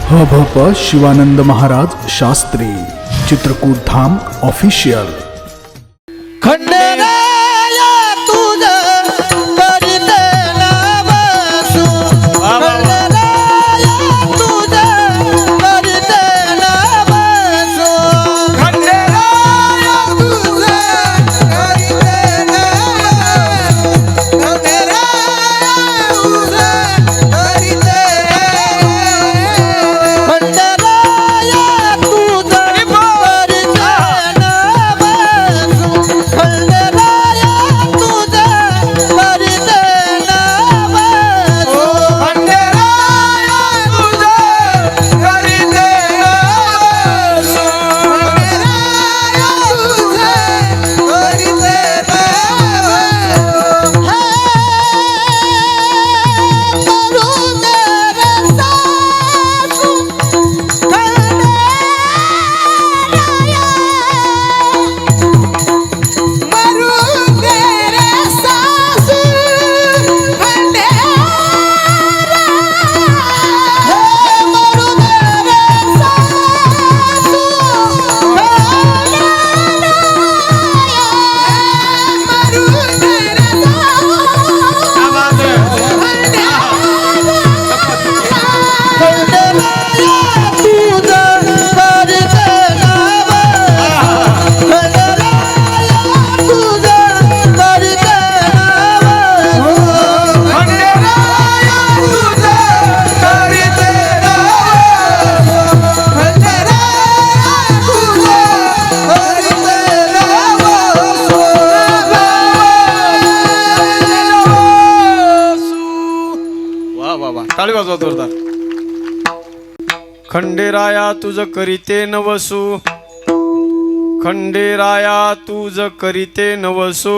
ह.भ.प. शिवानंद महाराज शास्त्री चित्रकूट धाम official. Khanderaya तुझं करीते नवसू, खंडेराया तुझं करीते नवसू, खंडेराया तुझं करीते नवसू, खंडेराया तुझं करीते खंडेराया तुझं करीते नवसू, खंडेराया तुझं करीते नवसू, खंडेराया तुझं करीते नवसू, खंडेराया तुझं करीते नवसू, हे करू दे रे सासू, मरू दे रे सासू, खंडेराया, हे मरू दे रे सासू, खंडेराया, मरू दे रे सासू, खंडेराया तुझं करीते नवसू, खंडेराया तुझं करीते नवसू, खंडेराया तुझं करीते नवसू, खंडेराया तुझं करीते नवसू, वा वा वा, टाळी वाजवा जोरदार. खंडेराया तुझ करीते नवसू, खंडेराया तुझ करीते नवसू,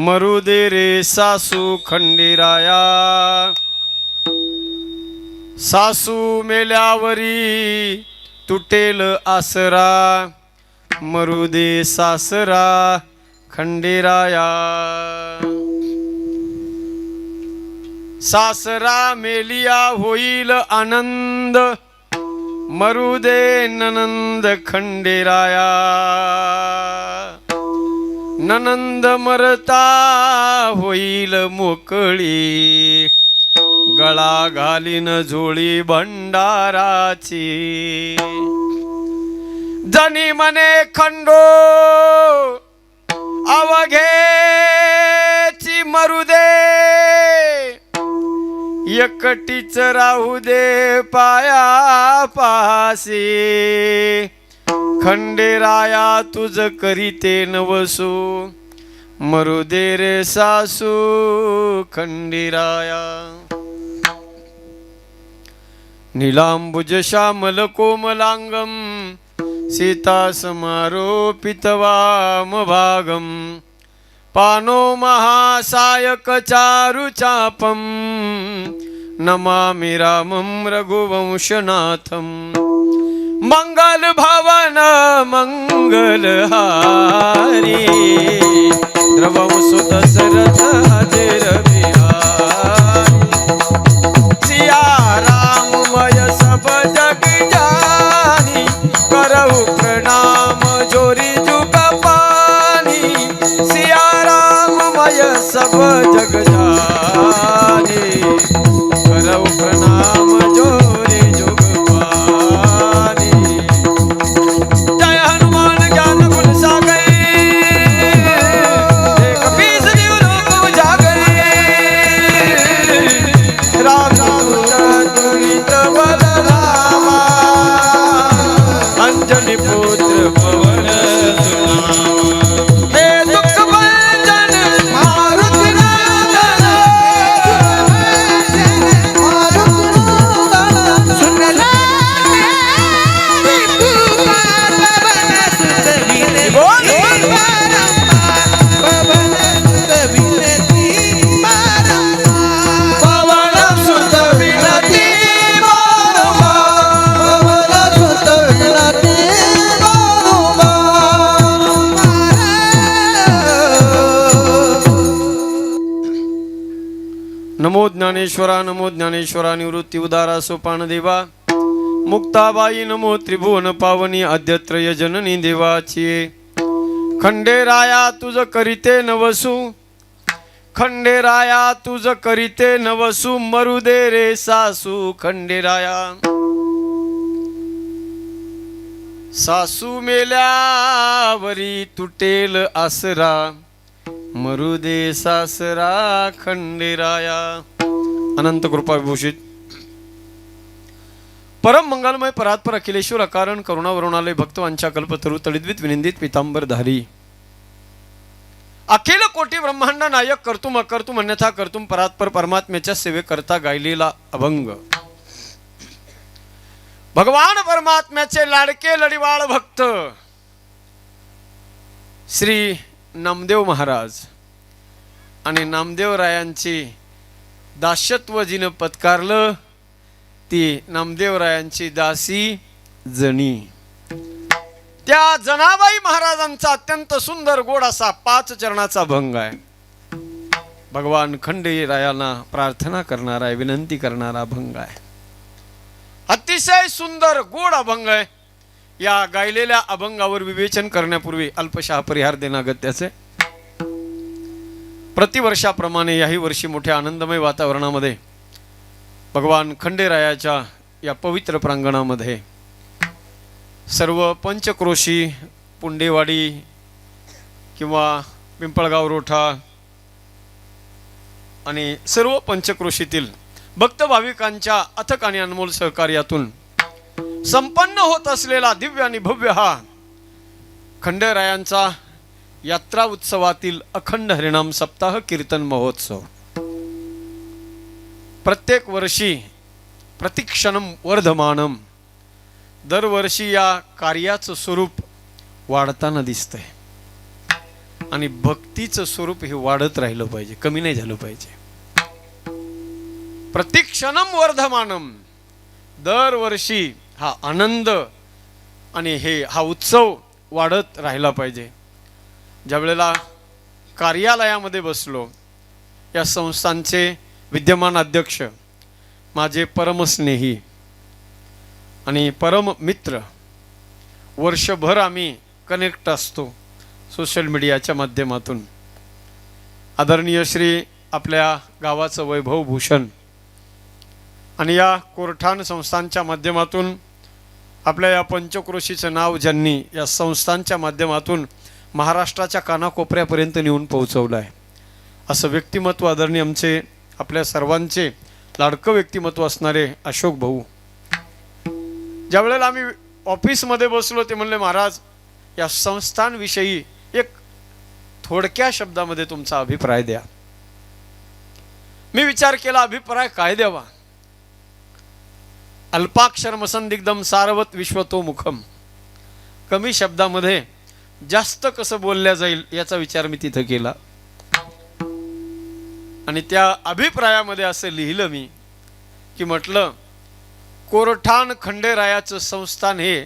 मरू दे रे सासू खंडेराया. सासू मेल्यावरी तुटेल आसरा, मरू दे सासरा खंडेराया. सासरा मेलिया होईल आनंद, मरू दे ननंद खंडेराया. ननंद मरता होईल मोकळी, गळा घालीन झोळी भंडाराची. जनी मने खंडो अवघेची मरू दे, एकटीच राहू दे पाया पासी. खंडेराया तुझ करीते नवसू, मरू दे रे सासू खंडेराया. नीलांबुज श्यामल कोमलांगम, सीता समारोपित वामभागम. पानो महासायक चारु चापम, नमामि रामं रघुवंशनाथं. मंगल भवन मंगलहारी, द्रवंसु दशरथ अजर बिहारी. सिया राममय सब जग जानी, करहु प्रणाम जोरी जुग पानी. सिया राममय सब जग जानी, करहु प्रणाम जोरी जुग पानी. जय हनुमान ज्ञान गुण सागर, एक पीस जीव लोक उजागर. राम दुरित बलरामा, अंजनी पुत्र पवन सुनामा. हे दुख भंजन मारुति नंदन, सुन ले कुमार पवन सुत विनती, पवन सुत विनती बारंबार, पवन सुत विनती पवन सुत विनती नमो ज्ञानेश्वरा, नमो ज्ञानेश्वरा. निवृत्ती उदारा सोपान देवा. मुक्ताबाई नमो त्रिभुवन पावनी आद्यत्रय जननी देवाची. खंडेराया तुझ करीते नवसू, खंडेराया तुझ करीते नवसू, मरू दे रे सासू खंडेराया. सासू मेल्यावरी तुटेल आसरा, मरू दे सासरा खंडेराया. अनंत कृपा विभूषित परम मंगलमय परात्पर अखिलेश्वर अकारण करुणावरुणालय भक्तवांच्या कल्पतरू तळिद्वित विनिंदित पितांबरधारी अखिल कोटी ब्रह्मांड नायक कर्तुम अकर्तुम अन्यथा कर्तुम परात्पर परमात्म्याच्या सेवेकरता गायलेला अभंग. भगवान परमात्म्याचे लाडके लढीवाळ भक्त श्री नामदेव महाराज आणि नामदेवरायांची दास्यत्व जिनं पत्कारलं ती नामदेवरायांची दासी जणी. त्या जनाबाई महाराजांचा अत्यंत सुंदर गोड असा 5 चरणाचा अभंग आहे. भगवान खंडेरायांना प्रार्थना करणारा आहे, विनंती करणारा अभंग आहे. अतिशय सुंदर गोड अभंग आहे. या गायलेल्या अभंगावर विवेचन करण्यापूर्वी अल्पशा परिहार देणं अगत्याचे. प्रतिवर्षाप्रमाणे याही वर्षी मोठ्या आनंदमय वातावरणामध्ये भगवान खंडेरायाच्या या पवित्र प्रांगणामध्ये सर्व पंचक्रोशी, पुंडेवाडी किंवा पिंपळगाव रोठा आणि सर्व पंचक्रोशीतील भक्त भाविकांच्या अथक आणि अनमोल सहकार्यातून संपन्न होत असलेला दिव्य आणि भव्य हा खंडेरायांचा यात्रा उत्सवातील अखंड हरिनाम सप्ताह कीर्तन महोत्सव प्रत्येक वर्षी प्रतिक्षणम वर्धमानम दरवर्षी या कार्याचं स्वरूप वाढताना दिसतंय आणि भक्तीचं स्वरूप हे वाढत राहिलं पाहिजे, कमी नाही झालं पाहिजे. प्रतिक्षणम वर्धमानम दरवर्षी हा आनंद आणि हा उत्सव वाढत राहिला पाहिजे. ज्या वेळेला कार्यालयामध्ये बसलो, या संस्थांचे विद्यमान अध्यक्ष माझे परमस्नेही आणि परम मित्र, वर्षभर आम्ही कनेक्ट असतो सोशल मीडियाच्या माध्यमातून, आदरणीय श्री आपल्या गावाचं वैभव भूषण आणि या कोरठाण संस्थांच्या माध्यमातून आपल्या या पंचक्रोशीचं नाव ज्यांनी या संस्थांच्या माध्यमातून महाराष्ट्राच्या कानाकोपऱ्यापर्यंत नेऊन पोहोचवलं आहे, असं व्यक्तिमत्व आदरणीय आमचे आपल्या सर्वांचे लाडकं व्यक्तिमत्व असणारे अशोक भाऊ. ज्या वेळेला आम्ही ऑफिसमध्ये बसलो ते म्हणले, महाराज या संस्थांविषयी एक थोडक्या शब्दामध्ये तुमचा अभिप्राय द्या. मी विचार केला, अभिप्राय काय द्यावा. अल्पाक्षर संदिग्धम सारवत विश्वतो मुखम, कमी शब्दामध्ये जास्त कसं बोलल्या जाईल याचा विचार मी तिथं केला. आणि त्या अभिप्रायामध्ये असं लिहिलं मी की म्हटलं, कोरठाण खंडेरायाचं संस्थान हे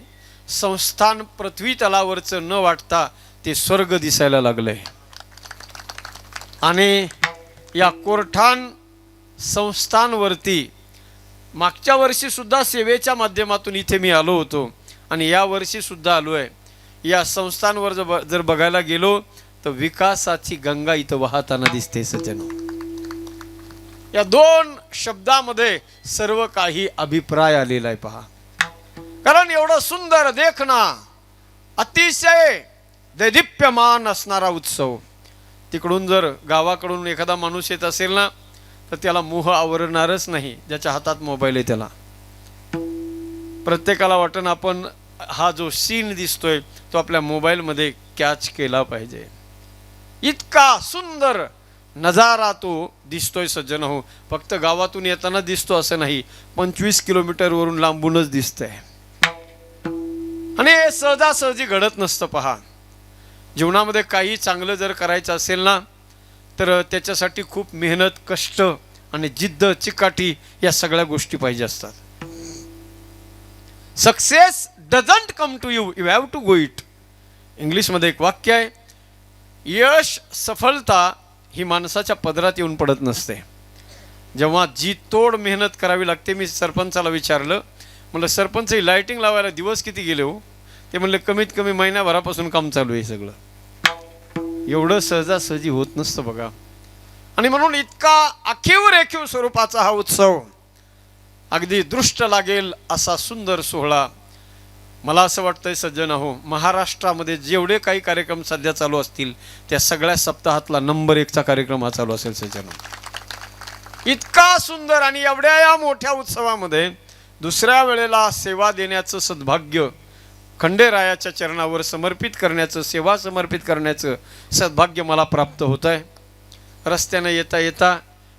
संस्थान पृथ्वी तलावरचं न वाटता ते स्वर्ग दिसायला लागलंय. आणि या कोरठाण संस्थानवरती मागच्या वर्षी सुद्धा सेवेच्या माध्यमातून इथे मी आलो होतो आणि या वर्षी सुद्धा आलो आहे. या संस्थांवर जर बघायला गेलो तर विकासाची गंगा इथं वाहताना दिसते सज्जनो. या 2 शब्दामध्ये सर्व काही अभिप्राय आलेला आहे पहा. कारण एवढं सुंदर देखना, अतिशय दैदिप्यमान असणारा उत्सव, तिकडून जर गावाकडून एखादा माणूस येत असेल ना तर त्याला मोह आवरणारच नाही. ज्याच्या हातात मोबाईल आहे त्याला प्रत्येकाला वाटण आपण हा जो सीन दिसतोय तो आपल्या मोबाईलमध्ये कॅच केला पाहिजे. इतका सुंदर नजारा तो दिसतोय सज्जन हो. फक्त गावातून येताना दिसतो असं नाही, 25 किलोमीटरवरून लांबूनच दिसतंय. आणि हे सहजासहजी घडत नसतं पहा. जीवनामध्ये काही चांगलं जर करायचं असेल ना तर त्याच्यासाठी खूप मेहनत, कष्ट आणि जिद्द, चिकाटी या सगळ्या गोष्टी पाहिजे असतात. Success doesn't come to you, you have to go it. इंग्लिशमध्ये एक वाक्य आहे, यश, सफलता ही माणसाच्या पदरात येऊन पडत नसते, जेव्हा जी तोड मेहनत करावी लागते. मी सरपंचाला विचारलं, म्हणलं सरपंच ही लाईटिंग लावायला दिवस किती गेले हो? ते म्हणले कमीत कमी महिन्याभरापासून काम चालू आहे सगळं. एवढं सहजासहजी होत नसतं बघा. आणि म्हणून इतका आखीव रेखीव स्वरूपाचा हा उत्सव, अगदी दृष्ट लागेल असा सुंदर सोहळा. मला असं वाटतंय सज्जन हो, महाराष्ट्रामध्ये जेवढे काही कार्यक्रम सध्या चालू असतील त्या सगळ्या सप्ताहातला नंबर 1चा कार्यक्रम हा चालू असेल सज्जन. इतका सुंदर आणि एवढ्या या मोठ्या उत्सवामध्ये दुसऱ्या वेळेला सेवा देण्याचं सद्भाग्य, खंडेरायाच्या चरणावर समर्पित करण्याचं, सेवा समर्पित करण्याचं सद्भाग्य मला प्राप्त होत आहे. रस्त्यानं येता येता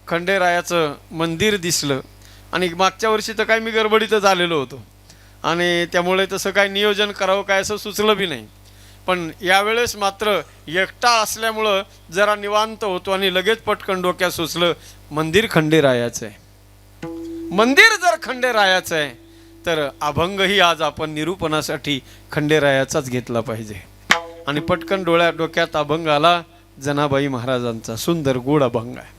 खंडेरायाचं मंदिर दिसलं आणि मागच्या वर्षी तर काय मी गडबडीतच आलेलो होतो आणि त्यामुळे तसं काय नियोजन करावं काय असं सुचलं बी नाही. पण यावेळेस मात्र एकटा असल्यामुळं जरा निवांत होतो आणि लगेच पटकन डोक्यात सुचलं मंदिर खंडेरायाचं आहे. मंदिर जर खंडेरायाचं आहे तर अभंगही आज आपण निरूपणासाठी खंडेरायाचाच घेतला पाहिजे. आणि पटकन डोक्यात अभंग आला जनाबाई महाराजांचा. सुंदर गोड अभंग आहे.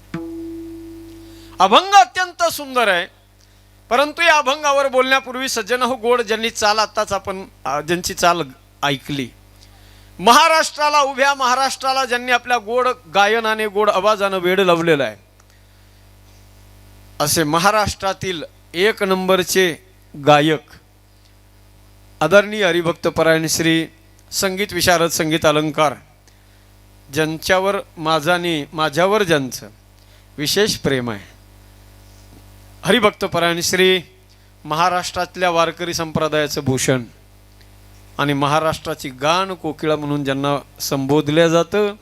अभंग अत्यंत सुंदर आहे. परंतु या अभंगावर बोलण्यापूर्वी सज्जन हो, गोड ज्यांनी चाल आत्ताच आपण ज्यांची चाल ऐकली, महाराष्ट्राला, उभ्या महाराष्ट्राला ज्यांनी आपल्या गोड गायनाने, गोड आवाजानं वेड लावलेलं आहे, असे महाराष्ट्रातील 1 नंबरचे गायक आदरणीय हरिभक्त परायण श्री संगीत विशारद, संगीत अलंकार, ज्यांच्यावर माझ्यावर ज्यांचं विशेष प्रेम आहे, हरिभक्त परायण श्री महाराष्ट्रातल्या वारकरी संप्रदायाचं भूषण आणि महाराष्ट्राची गान कोकिळा म्हणून ज्यांना संबोधल्या जातं,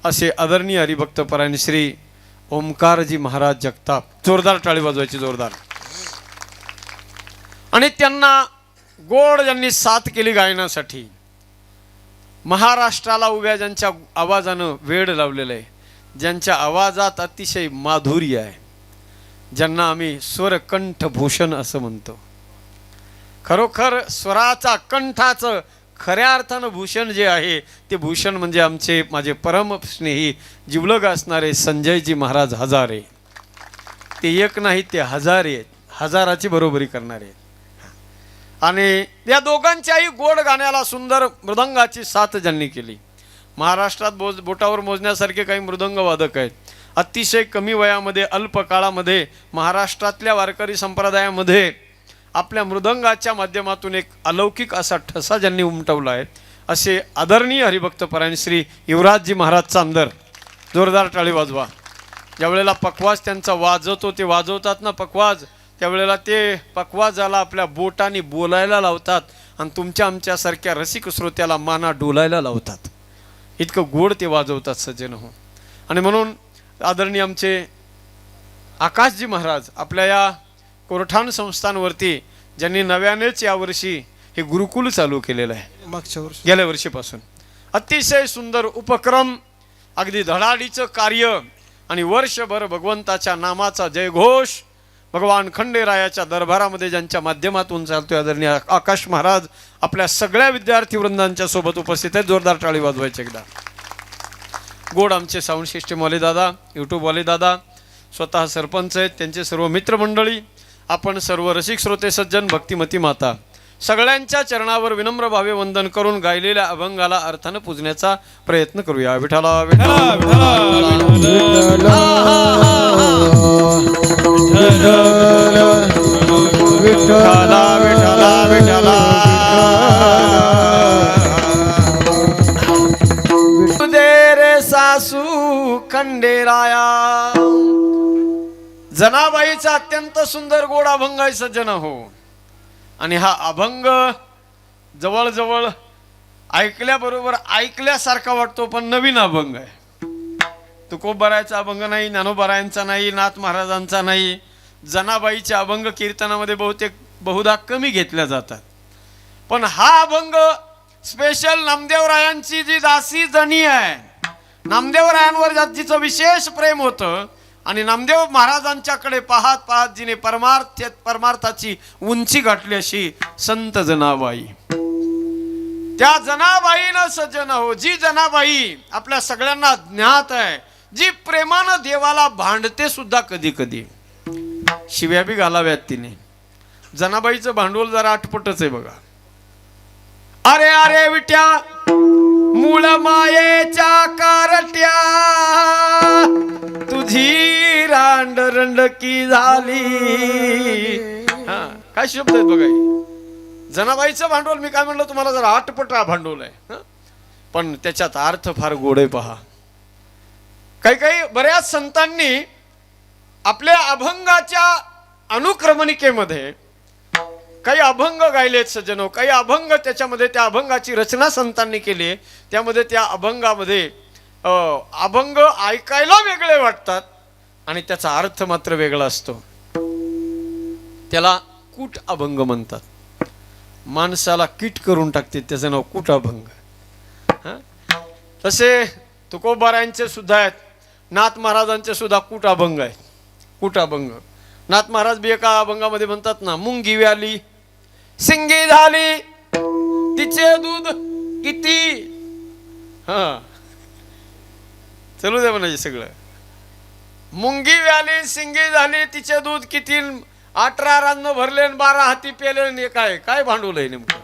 असे आदरणीय हरिभक्त परायण श्री ओमकारजी महाराज जगताप. जोरदार टाळी वाजवायची, जोरदार. आणि त्यांना गोड ज्यांनी साथ केली गायनासाठी, महाराष्ट्राला उभ्या ज्यांच्या आवाजानं वेड लावलेलं आहे, ज्यांच्या आवाजात अतिशय माधुर्य आहे, ज्यांना आम्ही स्वरकंठभूषण असं म्हणतो. खरोखर स्वराचा, कंठाचं खऱ्या अर्थानं भूषण जे आहे ते भूषण म्हणजे माझे परम स्नेही जिवलग असणारे संजयजी महाराज हजारे. ते एक नाही, ते हजारे आहेत, हजाराची बरोबरी करणारे. आणि या दोघांच्याही गोड गाण्याला सुंदर मृदंगाची साथ ज्यांनी केली. महाराष्ट्रात बोटावर मोजण्यासारखे काही मृदंग वादक आहेत. अतिशय कमी वयामध्ये, अल्प काळामध्ये महाराष्ट्रातल्या वारकरी संप्रदायामध्ये आपल्या मृदंगाच्या माध्यमातून एक अलौकिक असा ठसा ज्यांनी उमटवला आहे, असे आदरणीय हरिभक्त परायण श्री युवराजजी महाराज चांदर. जोरदार टाळी वाजवा. ज्यावेळेला पखवाज त्यांचा वाजवतो, ते वाजवतात ना पखवाज, त्यावेळेला ते पखवाजाला आपल्या बोटाने बोलायला लावतात आणि तुमच्या आमच्यासारख्या रसिक श्रोत्याला माना डोलायला लावतात. इतकं गोड ते वाजवतात सज्जन हो. आणि म्हणून आदरणीय आमचे आकाशजी महाराज आपल्या या कोरठाण संस्थांवरती ज्यांनी नव्यानेच यावर्षी हे गुरुकुल चालू केलेलं आहे, गेल्या वर्षीपासून अतिशय सुंदर उपक्रम, अगदी धडाडीचं कार्य आणि वर्षभर भगवंताच्या नामाचा जयघोष भगवान खंडेरायाच्या दरबारामध्ये ज्यांच्या माध्यमातून चालतोय, आदरणीय आकाश महाराज आपल्या सगळ्या विद्यार्थी वृंदांच्या सोबत उपस्थित आहेत. जोरदार टाळी वाजवायचे एकदा. गोड आमचे साऊंड सिस्टीमवाले दादा, यूट्यूबवाले दादा, स्वतः सरपंच आहेत, त्यांचे सर्व मित्रमंडळी, आपण सर्व रसिक श्रोते सज्जन, भक्तिमती माता, सगळ्यांच्या चरणावर विनम्र भावे वंदन करून गायलेल्या अभंगाला अर्थानं पूजण्याचा प्रयत्न करूया. विठाला विठाला विठाला विठाला विठाला दे रे सासू खंडेराया. जनाबाईचा अत्यंत सुंदर गोड अभंग आहे सज्जन हो. आणि हा अभंग जवळजवळ ऐकल्याबरोबर ऐकल्यासारखा वाटतो, पण नवीन अभंग आहे. तुकोबरायचा अभंग नाही, ज्ञानोबरायांचा नाही, नाथ महाराजांचा नाही. जनाबाईच्या अभंग कीर्तनामध्ये बहुधा कमी घेतल्या जातात. पण हा अभंग स्पेशल नामदेवरायांची जी दासी जणी आहे, नामदेवरायांवर जिचं विशेष प्रेम होतं आणि नामदेव महाराजांच्याकडे पाहत पाहत जिने परमार्थाची उंची गाठली अशी संत जनाबाई. त्या जनाबाईनं सज्जन हो, जी जनाबाई आपल्या सगळ्यांना ज्ञात आहे, जी प्रेमानं देवाला भांडते सुद्धा, कधी कधी शिव्या बी घालाव्यात तिने, जनाबाईचं भांडवल जरा आठपटच आहे बघा. अरे अरे विट्या मूळ मायेच्या कारट्या तुझी रांडरंडकी झाली. हा काय शब्द आहेत बघा. जनाबाईचं भांडवल मी काय म्हणलं तुम्हाला, जरा आठपट भांडवल आहे, पण त्याच्यात अर्थ फार गोड आहे पहा. काही काही बऱ्याच संतांनी आपल्या अभंगाच्या अनुक्रमणिकेमध्ये काही अभंग गायलेत सज्जनो, काही अभंग त्याच्यामध्ये त्या अभंगाची रचना संतांनी केली. त्यामध्ये त्या अभंगामध्ये अभंग ऐकायला वेगळे वाटतात आणि त्याचा अर्थ मात्र वेगळा असतो. त्याला कूट अभंग म्हणतात. माणसाला कीट करून टाकते, त्याचं नाव कूट अभंग. तसे तुकोबारायांचे सुद्धा आहेत, नाथ महाराजांचे सुद्धा कूट अभंग आहेत. कूट अभंग नाथ महाराज बी एका अभंगामध्ये म्हणतात ना, मुंगी व्याली सिंगी झाली तिचे दूध किती. हा चलू दे म्हणायचे सगळं. मुंगी व्याली सिंगी झाली तिचे दूध किती, 18 रान भरले 12 हाती पेले. काय काय भांडवल आहे नेमकं.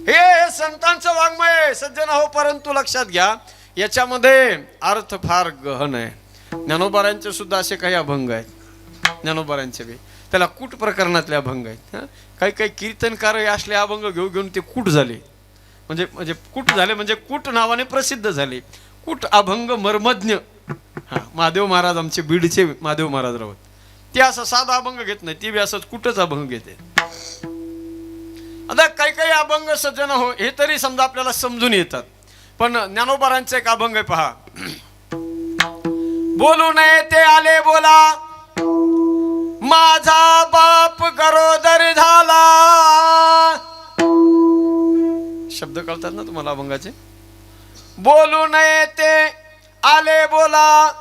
हे संतांचं वाङ्मय आहे सज्जन हो. परंतु लक्षात घ्या याच्यामध्ये अर्थ फार गहन आहे. ज्ञानोबारांचे सुद्धा असे काही अभंग आहेत. ज्ञानोबारांचे बी त्याला कूट प्रकरणातले अभंग आहेत. काही काही कीर्तनकार असले अभंग घेऊन ते कूट झाले, म्हणजे कूट झाले म्हणजे कूट नावाने प्रसिद्ध झाले. कूट अभंग मर्मज्ञ. हा महादेव महाराज आमचे बीडचे महादेव महाराज रावत, ते असं साधा अभंग घेत नाही, ते बी असंच कुठंच अभंग घेते. आता काही काही अभंग सज्जन हो हे तरी समजा आपल्याला समजून येतात. पण ज्ञानोबारांचे एक अभंग आहे पहा. बोलू नये ते आले बोला माझा बाप गरोदर झाला. शब्द कळतात ना तुम्हाला अभंगाचे. बोलू नये ते आले बोला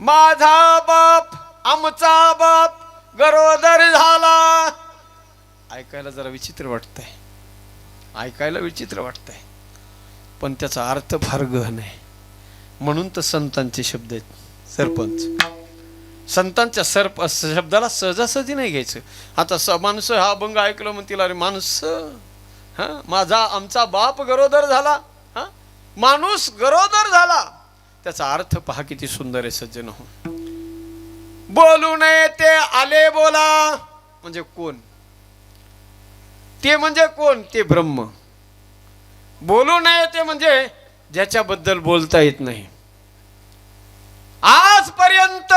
माझा बाप आमचा बाप गरोदर झाला. ऐकायला जरा विचित्र वाटतंय, ऐकायला विचित्र वाटतंय, पण त्याचा अर्थ फार गहन आहे. म्हणून तर संतांचे शब्द आहेत. सरपंच संतांच्या शब्दाला सहजासहजी नाही घ्यायचं. आता माणसं हा अभंग ऐकलं म्हणतील अरे माणसं, हा माझा आमचा बाप गरोदर झाला, हा माणूस गरोदर झाला. त्याचा अर्थ पहा किती सुंदर आहे सज्जन हो. बोलू नये ते आले बोला म्हणजे कोण, ते म्हणजे कोण, ते ब्रह्म. बोलू नये ते म्हणजे ज्याच्याबद्दल बोलता येत नाही. आजपर्यंत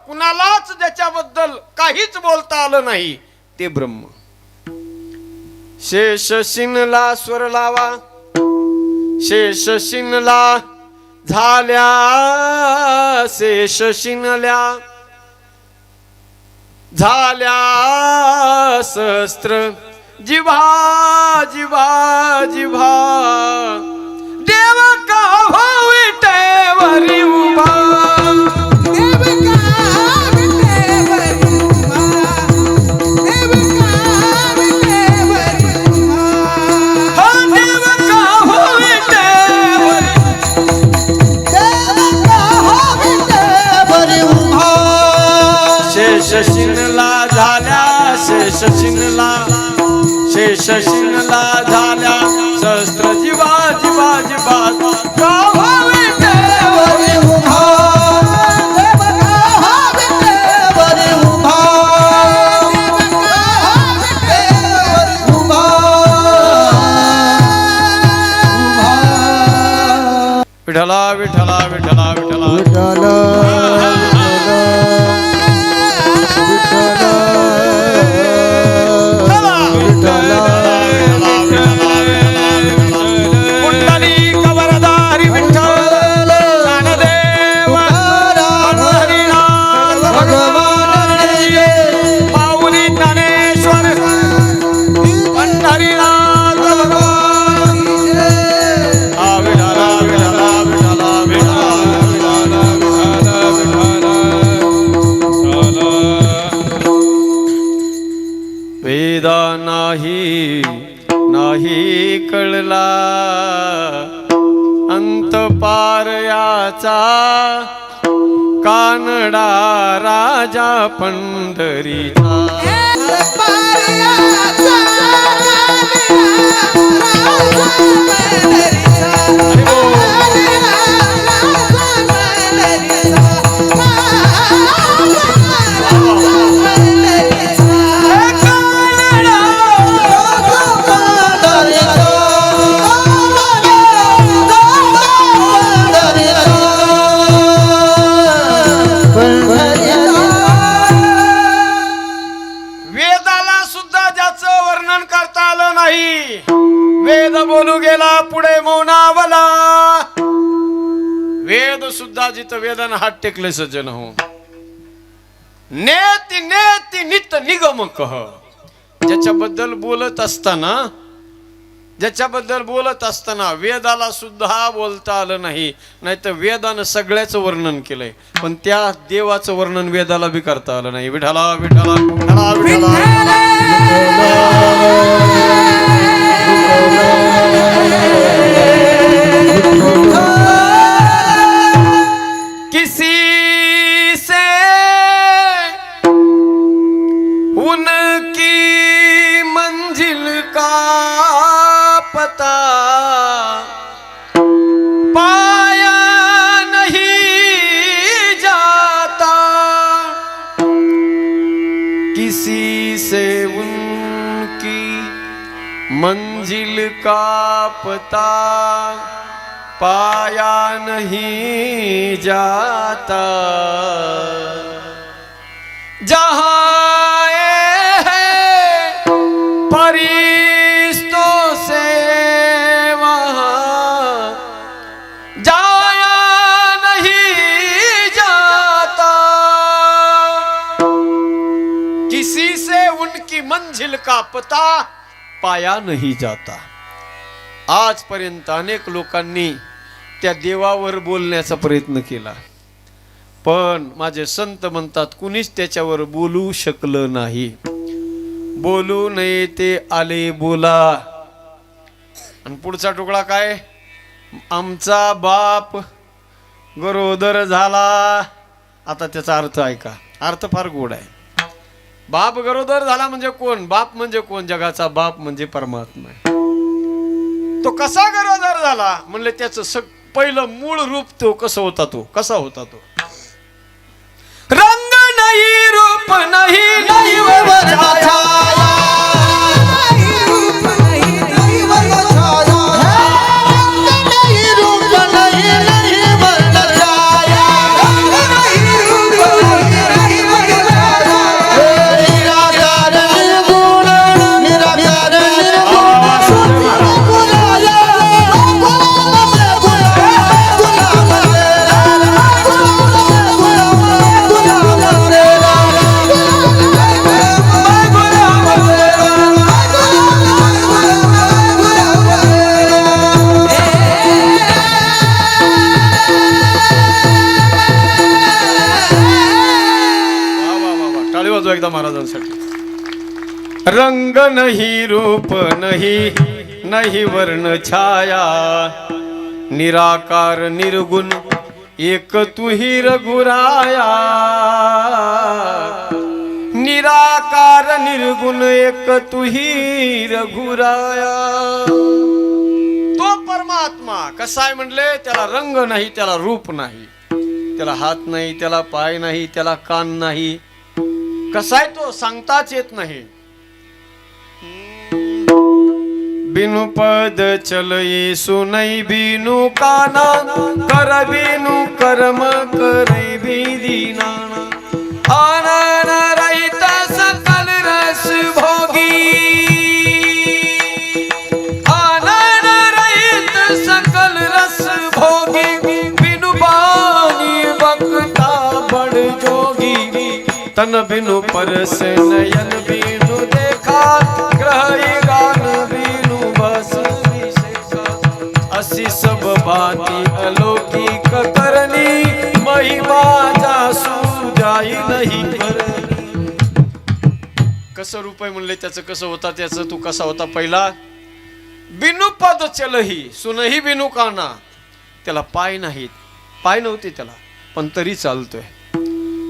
कुणालाच ज्याच्याबद्दल काहीच बोलता आलं नाही ते ब्रह्म. शेष शिनला स्वर लावा शेष शिनला झाल्या शेष शिनल्या झाल्या सहस्त्र जिव्हा जिव्हा जिव्हा देव का विटेवरी उभा. शेष शिनला झाल्या शेष शिनला शेष शिनला झाल्या सहस्त्र जीवा जीवा जीवा विठला विठला विठला विठला विठला नाही नाही कळला अंत पार याचा कान कानडा राजा पंढरीचा. वेदाला सुद्धा ज्याचं वर्णन करता आलं नाही, वेद बोलू गेला पुढे मौनावला. वेद सुद्धा जिथं वेदानं हात टेकले सज्जन हो. नेति नेति नित निगम कह. ज्याच्याबद्दल बोलत असताना वेदाला सुद्धा बोलता आलं नाही, नाहीतर वेदानं सगळ्याचं वर्णन केलंय, पण त्या देवाचं वर्णन वेदाला बी करता आलं नाही. विठाला विठाला विठाला विठाला. किसी से उनकी मंजिल का पता पाया नहीं जाता. किसी से उनकी मंजिल का पता पाया नहीं जाता. जहाँ है फरिश्तों से वहाँ जाया नहीं जाता. किसी से उनकी मंजिल का पता पाया नहीं जाता. आजपर्यंत अनेक लोकांनी त्या देवावर बोलण्याचा प्रयत्न केला, पण माझे संत म्हणतात कुणीच त्याच्यावर बोलू शकलं नाही. बोलू नये ते आले बोला. आणि पुढचा तुकडा काय? आमचा बाप गरोदर झाला. आता त्याचा अर्थ ऐका, अर्थ फार गोड आहे. बाप गरोदर झाला म्हणजे कोण? बाप म्हणजे कोण? जगाचा बाप म्हणजे परमात्मा. तो कसा गरोदर झाला म्हणले, त्याचं पहिलं मूळ रूप तो कसा होता तो रंग नाही, रूप नाही, नाही एकदा महाराजांसाठी. रंग नहीं, रूप नहीं, नहीं वर्ण छाया, निराकार निर्गुण एक तू ही रघुराया. निराकार निर्गुण एक तू ही रघुराया. तो परमात्मा कसा आहे म्हणले? त्याला रंग नाही, त्याला रूप नाही, त्याला हात नाही, त्याला पाय नाही, त्याला कान नाही. कसा आहे तो सांगताच येत नाही. बिनु पद चलई सुनई बिनु काना, कर बिनु कर्म करई बिदीना. आनन रहित सकल रस भोगी, आनन रहित सकल रस भोगी. बिनु बानी बक्ता बड़ जोगी, तन बिनु परस नयन बिनु देखा, ग्रही गान बिनु बस विशेषा. असी सब बाती अलौकिक करनी, महिमा जासू जाई नहीं भरणी. कसं रूप आहे म्हणले त्याचं? कसं होता त्याचं? तू कसा होता पहिला? बिनु पद चलही सुनही बिनु काना. त्याला पाय नाहीत, पाय नव्हते त्याला, पण तरी चालतोय.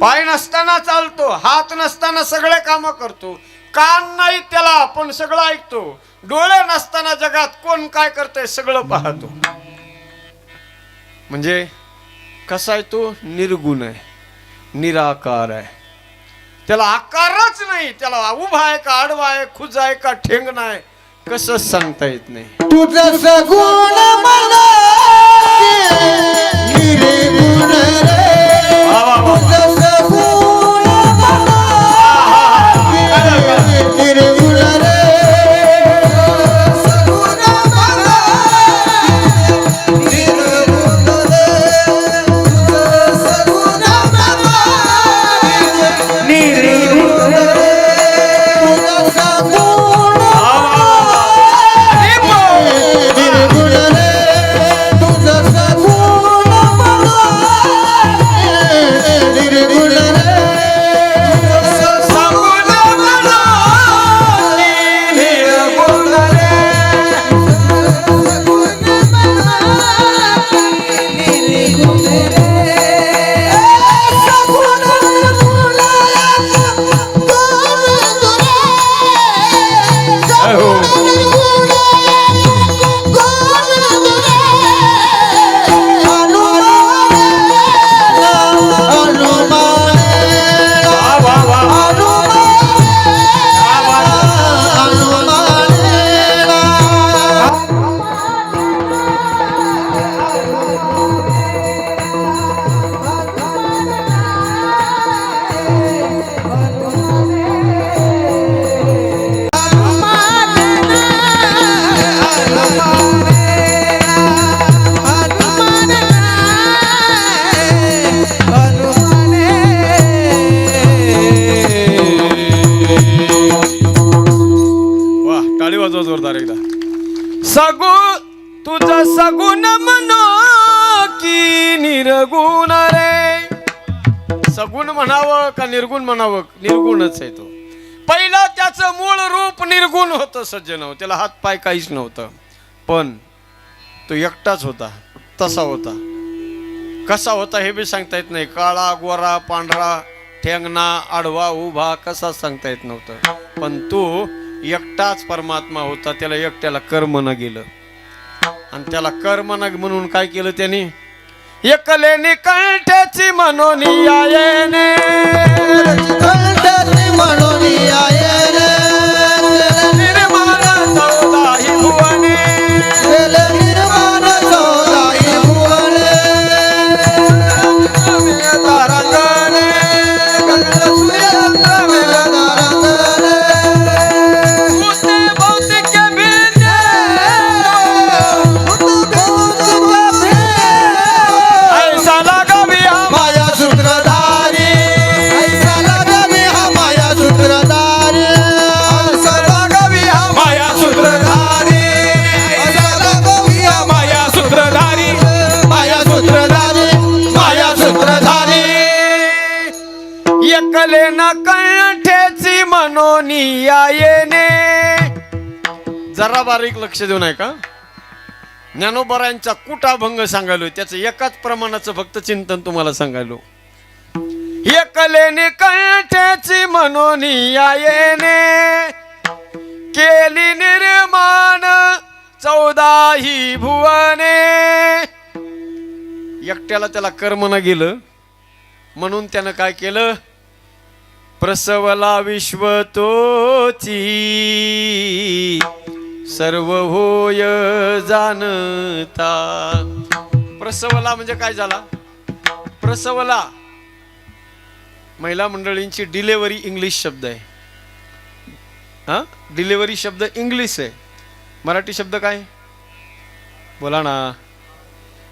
पाय नसताना चालतो, हात नसताना सगळे काम करतो, कान नाही त्याला पण सगळं ऐकतो, डोळे नसताना जगात कोण काय करतंय सगळं पाहतो. म्हणजे कसा आहे तो? निर्गुण आहे, निराकार आहे. त्याला आकारच नाही. त्याला उभा आहे का आडवा आहे, खुजा आहे का ठेंगणा आहे, कसं सांगता येत नाही. तुझं सगुण मला निर्गुण रे, वा, वा, वा. तुझं सगुण मला निर्गुण रे, सगुण मला निर्गुण रे, तुझं सगुण मला निर्गुण रे, तुझं सगुण निर्गुण रे, तुझं सगुण मला निर्गुण रे, तुझं सगुण मला निर्गुण रे, निर्गुण रे, सगुण मला वा, टाळी वाजवा जोरदार एकदा. सगु तुझं सगुण म्हणो की निर्गुण रे. सगुण म्हणावं का निर्गुण म्हणावं? निर्गुणच आहे तो. पहिला त्याचं मूळ रूप निर्गुण होतं सज्जन, त्याला हात पाय काहीच नव्हतं, पण तो एकटाच होता. तसा होता. कसा होता हे बी सांगता येत नाही. काळा गोरा पांढरा ठेंगणा आडवा उभा कसा सांगता येत नव्हतं, पण तो एकटाच परमात्मा होता. त्याला एकट्याला कर्म न गेलं, आणि त्याला कर्म न म्हणून काय केलं त्यांनी? एकलेने कंठ्याची म्हणून यायने, कंठ्याची म्हणून यायने, निर्माण चौदाही भुवने, निर्माण चौदाही भुवने, तारंगणे, भूते भौतिक भिन्ने, ऐसा लागावी हा माया सूत्रधारी, ऐसा लागावी हा माया सूत्रधारी, ऐसा लागावी हा माया सूत्रधारी, ऐसा लागावी हा माया सूत्रधारी, माया सूत्रधारी, माया सूत्रधारी. एकले ना कंठ्याची म्हणून यायने. जरा बारीक लक्ष देऊ नये का? ज्ञानोबरांचा कुटाभंग सांगायलो, त्याचं एकाच प्रमाणाचं फक्त चिंतन तुम्हाला सांगायलो. एकलेने कंठ्याची म्हणून यायने, केली निर्माण चौदाही भुवने. एकट्याला त्याला कर्म न गेलं म्हणून त्यानं काय केलं? प्रसवला विश्व तोची, सर्व होय जाणता. प्रसवला म्हणजे काय झाला? प्रसवला महिला मंडळींची डिलेवरी इंग्लिश शब्द आहे. हा, डिलेवरी शब्द इंग्लिश आहे. मराठी शब्द काय? बोला ना.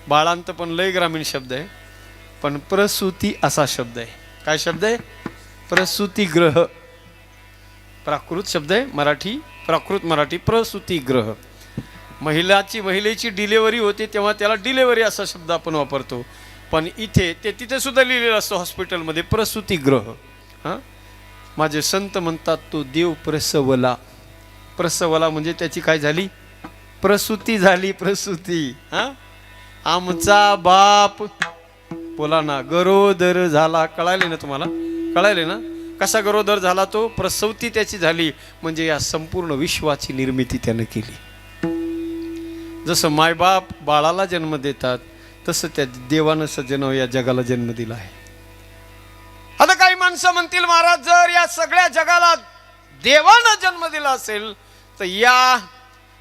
बाळांत पण लय ग्रामीण शब्द आहे, पण प्रसूती असा शब्द आहे. काय शब्द आहे? प्रसूतीगृह. प्राकृत शब्द आहे मराठी, प्राकृत मराठी प्रसूतीगृह. महिलेची डिलेवरी होते तेव्हा त्याला डिलेवरी असा शब्द आपण वापरतो, पण इथे ते तिथे सुद्धा लिहिलेलं असतं हॉस्पिटलमध्ये प्रसूतीगृह. हां, माझे संत म्हणतात तो देव प्रसवला. प्रसवला म्हणजे त्याची काय झाली? प्रसूती झाली. प्रसूती. हां, आमचा बाप बोला ना. गरोदर झाला, कळाले ना तुम्हाला, कळाले ना कसा गरोदर झाला तो. प्रसवती त्याची झाली म्हणजे या संपूर्ण विश्वाची निर्मिती त्यानं केली. जसं मायबाप बाळाला जन्म देतात तसं त्या देवानं सज्जन या जगाला जन्म दिला आहे. आता काही माणसं म्हणतील महाराज जर या सगळ्या जगाला देवानं जन्म दिला असेल तर या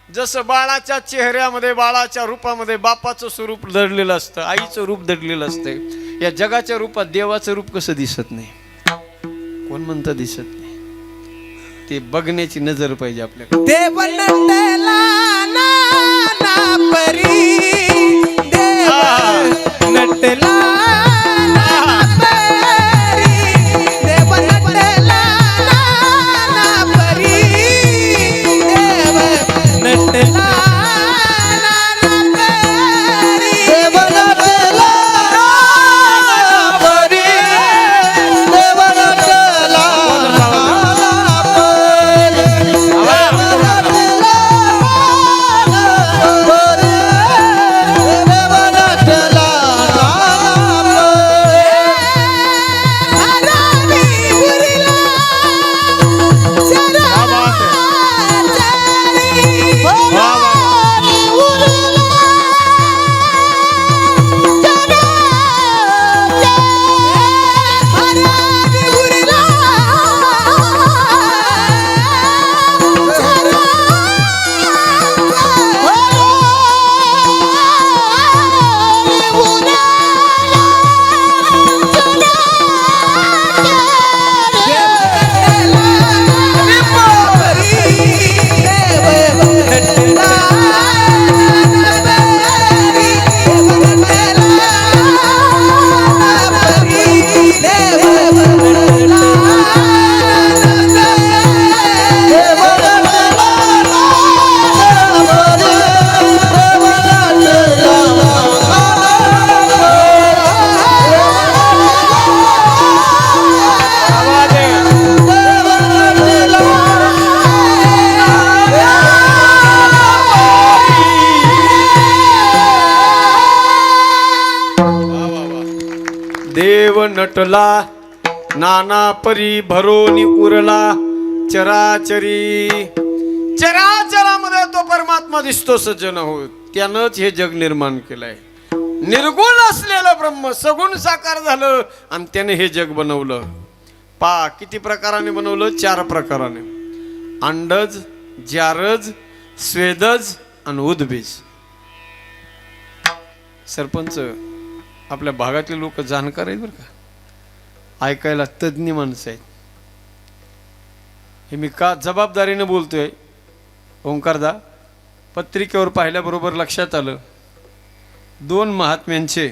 जसं बाळाच्या चेहऱ्यामध्ये बाळाच्या रूपामध्ये बापाचं स्वरूप दडलेलं असतं, आईचं रूप दडलेलं असतं, या जगाच्या रूपात देवाचं रूप कसं दिसत नाही. कोण म्हणतं दिसत नाही. ते बघण्याची नजर पाहिजे आपल्याकडे. देव नटला नाना परी, देव नटला नाना परी, देव नटला नाना परी, देव नटला नाना परी, देव नटला नाना परी, देव नटला नाना देव नटला नाना परी भरोनी उरला चराचरी. चराचरामध्ये तो परमात्मा दिसतो सज्जन हो. त्यानंच हे जग निर्माण केलंय. निर्गुण असलेलं ब्रह्म सगुण साकार झालं आणि त्याने हे जग बनवलं. किती प्रकाराने बनवलं? 4 प्रकाराने. अंडज, जारज, स्वेदज आणि उद्बीज. सरपंच आपल्या भागातले लोक जाणकार आहेत बरं का, ऐकायला तज्ञ माणसं आहेत. हे मी का जबाबदारीने बोलतोय ओंकारदा. पत्रिकेवर पाहिल्याबरोबर लक्षात आलं 2 महात्म्यांचे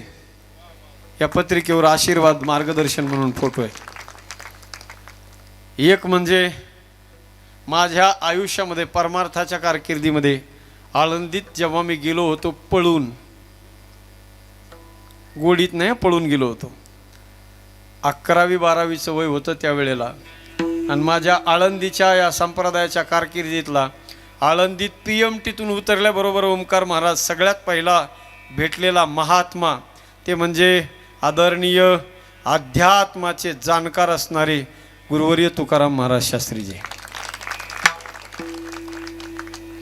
या पत्रिकेवर आशीर्वाद मार्गदर्शन म्हणून फोटो आहे. एक म्हणजे माझ्या आयुष्यामध्ये परमार्थाच्या कारकिर्दीमध्ये आळंदीत जेव्हा मी गेलो होतो पळून, गोडीत नाही पळून गेलो होतो. 11वी-12वीचं वय होतं त्यावेळेला. आणि माझ्या आळंदीच्या या संप्रदायाच्या कारकिर्दीतला आळंदीत PMTतून उतरल्याबरोबर ओंकार महाराज सगळ्यात पहिला भेटलेला महात्मा ते म्हणजे आदरणीय अध्यात्माचे जाणकार असणारे गुरुवर्य तुकाराम महाराज शास्त्रीजी.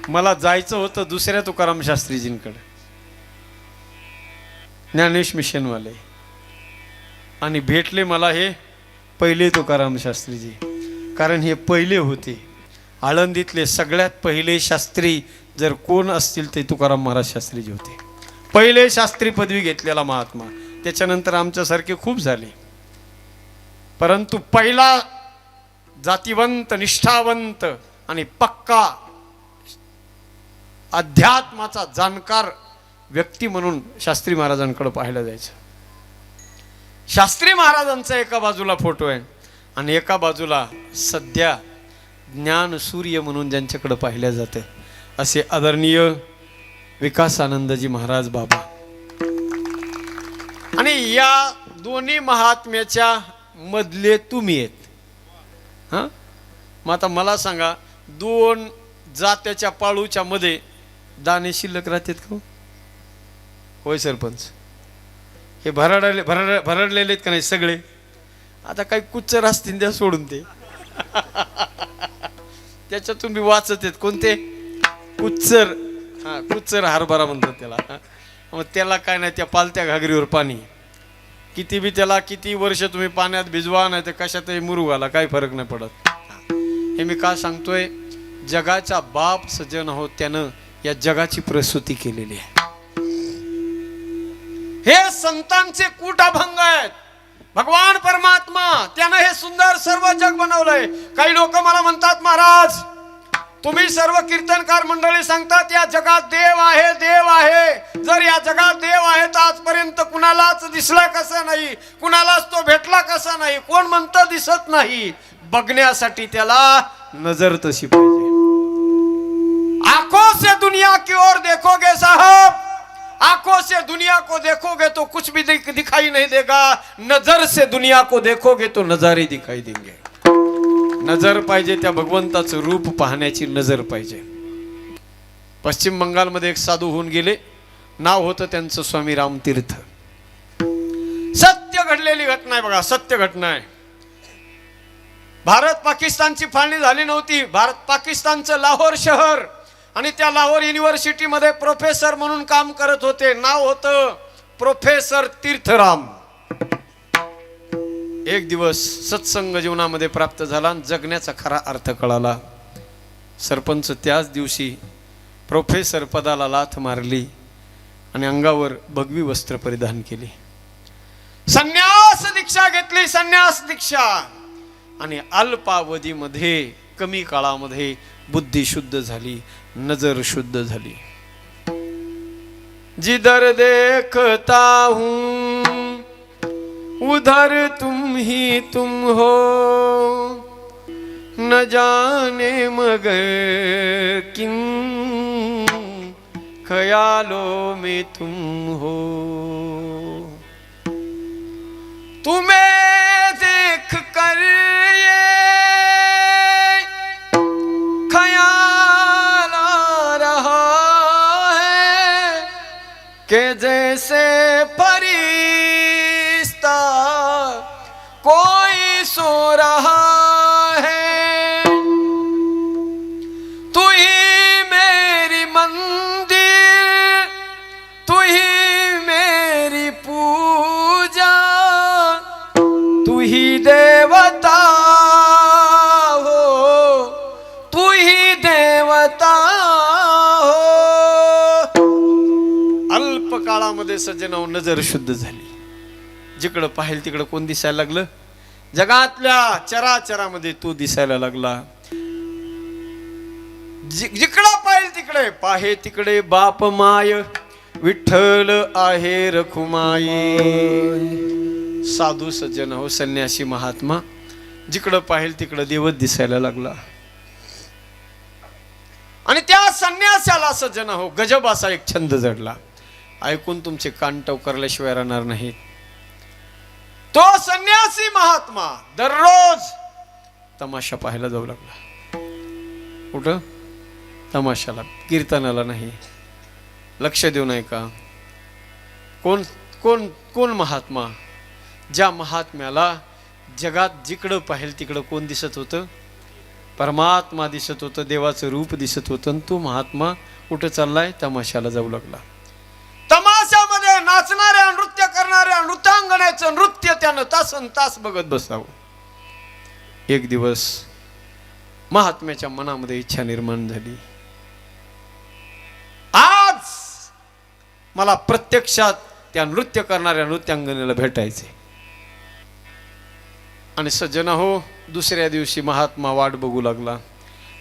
मला जायचं होतं दुसऱ्या तुकाराम शास्त्रीजींकडे, ज्ञानेश मिशनवाले, आणि भेटले मला हे पहिले तुकाराम शास्त्रीजी. कारण हे पहिले होते आळंदीतले सगळ्यात पहिले शास्त्री. जर कोण असतील ते तुकाराम महाराज शास्त्रीजी होते. पहिले शास्त्री पदवी घेतलेला महात्मा. त्याच्यानंतर आमच्यासारखे खूप झाले, परंतु पहिला जातीवंत, निष्ठावंत आणि पक्का अध्यात्माचा जाणकार व्यक्ती म्हणून शास्त्री महाराजांकडे पाहायला जायचं. शास्त्री महाराजांचा एका बाजूला फोटो आहे आणि एका बाजूला सध्या ज्ञान सूर्य म्हणून ज्यांच्याकडे पाहिल्या जाते असे आदरणीय विकासानंदजी महाराज बाबा. आणि या दोन्ही महात्म्याच्या मधले तुम्ही आहेत. हां, मग आता मला सांगा, 2 जात्याच्या पाळूच्या मध्ये दाणे शिल्लक राहतात का? होय सरपंच. हे भरडलेले आहेत का नाही सगळे, आता काही कुच्चर असतील त्या सोडून ते त्याच्यातून मी वाचत आहेत कोणते कुच्चर. हा कुच्चर हरभरा म्हणतात त्याला. मग त्याला काय नाही, त्या पालत्या घागरीवर पाणी किती बी त्याला किती वर्ष तुम्ही पाण्यात भिजवा नाही तर कशातही मुरुगाला काही फरक नाही पडत. हे मी का सांगतोय, जगाचा बाप सजन हो त्यानं या जगाची प्रसूती केलेली आहे. हे संतांचे कूट अभंग आहेत. भगवान परमात्मा त्यानं हे सुंदर सर्व जग बनवलंय. काही लोक मला म्हणतात महाराज तुम्ही सर्व कीर्तनकार मंडळी सांगतात या जगात देव आहे देव आहे. जर या जगात देव आहे तर आजपर्यंत कुणालाच दिसला कसा नाही, कुणालाच तो भेटला कसा नाही. कोण म्हणतं दिसत नाही, बघण्यासाठी त्याला नजर तशी पाहिजे. आंखों से दुनिया की ओर देखोगे साहब, आंखों से दुनिया को देखोगे तो कुछ भी दिखाई नहीं देगा, नजर से दुनिया को देखोगे तो नजारे दिखाई देंगे. नजर पाहिजे, त्या भगवंताचं रूप पाहण्याची नजर पाहिजे. पश्चिम बंगालमध्ये एक साधू होऊन गेले, नाव होतं त्यांचं स्वामी रामतीर्थ. सत्य घडलेली घटना आहे बघा, सत्य घटना आहे. भारत पाकिस्तानची फाळणी झाली नव्हती. भारत पाकिस्तानचं लाहोर शहर आणि त्या लाहोर युनिव्हर्सिटीमध्ये प्रोफेसर म्हणून काम करत होते. नाव होतं प्रोफेसर तीर्थराम. एक दिवस सत्संग जीवनामध्ये प्राप्त झाला, जगण्याचा खरा अर्थ कळाला. सरपंच त्याच दिवशी प्रोफेसर पदाला लाथ मारली आणि अंगावर भगवी वस्त्र परिधान केली. संन्यास दीक्षा घेतली, संन्यास दीक्षा. आणि अल्पावधीमध्ये कमी काळामध्ये बुद्धी शुद्ध झाली, नजर शुद्ध झाली. जिधर देखता हूं उधर तुम ही तुम हो, न जाने मगर किन ख्यालों में तुम हो. तुम्हें देख कर ये ख्याल आ रहा है कि जैसे फरिश्ता कोई सो रहा है. तू ही मेरी मंदिर, तू ही मेरी पूजा, तू ही देवता हो, तू ही देवता हो. अल्प काळामध्ये सज्जनाव नजर शुद्ध झाली. जिकडं पाहिल तिकडं कोण दिसायला लागलं, जगातल्या चराचरामध्ये तो दिसायला लागला. जिकडं पाहिल तिकडे पाहे तिकडे बाप माय, विठ्ठल आहे रखुमाई. साधू सज्जन हो, संन्यासी महात्मा, जिकडं पाहिल तिकडं देवच दिसायला लागला. आणि त्या संन्यासाला सज्जन हो गजब असा एक छंद जडला. ऐकून तुमचे कान टवकारल्याशिवाय राहणार नाहीत. तो संन्यासी महात्मा दररोज तमाशा पाहायला जाऊ लागला. कुठं? तमाशाला, कीर्तनाला नाही. लक्ष देऊ नये का? कोण कोण कोण महात्मा? ज्या महात्म्याला जगात जिकडं पाहिल तिकडं कोण दिसत होतं? परमात्मा दिसत होतं, देवाचं रूप दिसत होतं. आणि तो महात्मा कुठं चाललाय? तमाशाला जाऊ लागला. तमाशामध्ये नाचणाऱ्या नृत्य करणाऱ्या नृत्यांगण्याचं नृत्य त्यानं तासन तास बघत बसावं. एक दिवस महात्म्याच्या मनामध्ये इच्छा निर्माण झाली, आज मला प्रत्यक्षात त्या नृत्य करणाऱ्या नृत्यांगनेला भेटायचे. आणि सज्जना हो, दुसऱ्या दिवशी महात्मा वाट बघू लागला.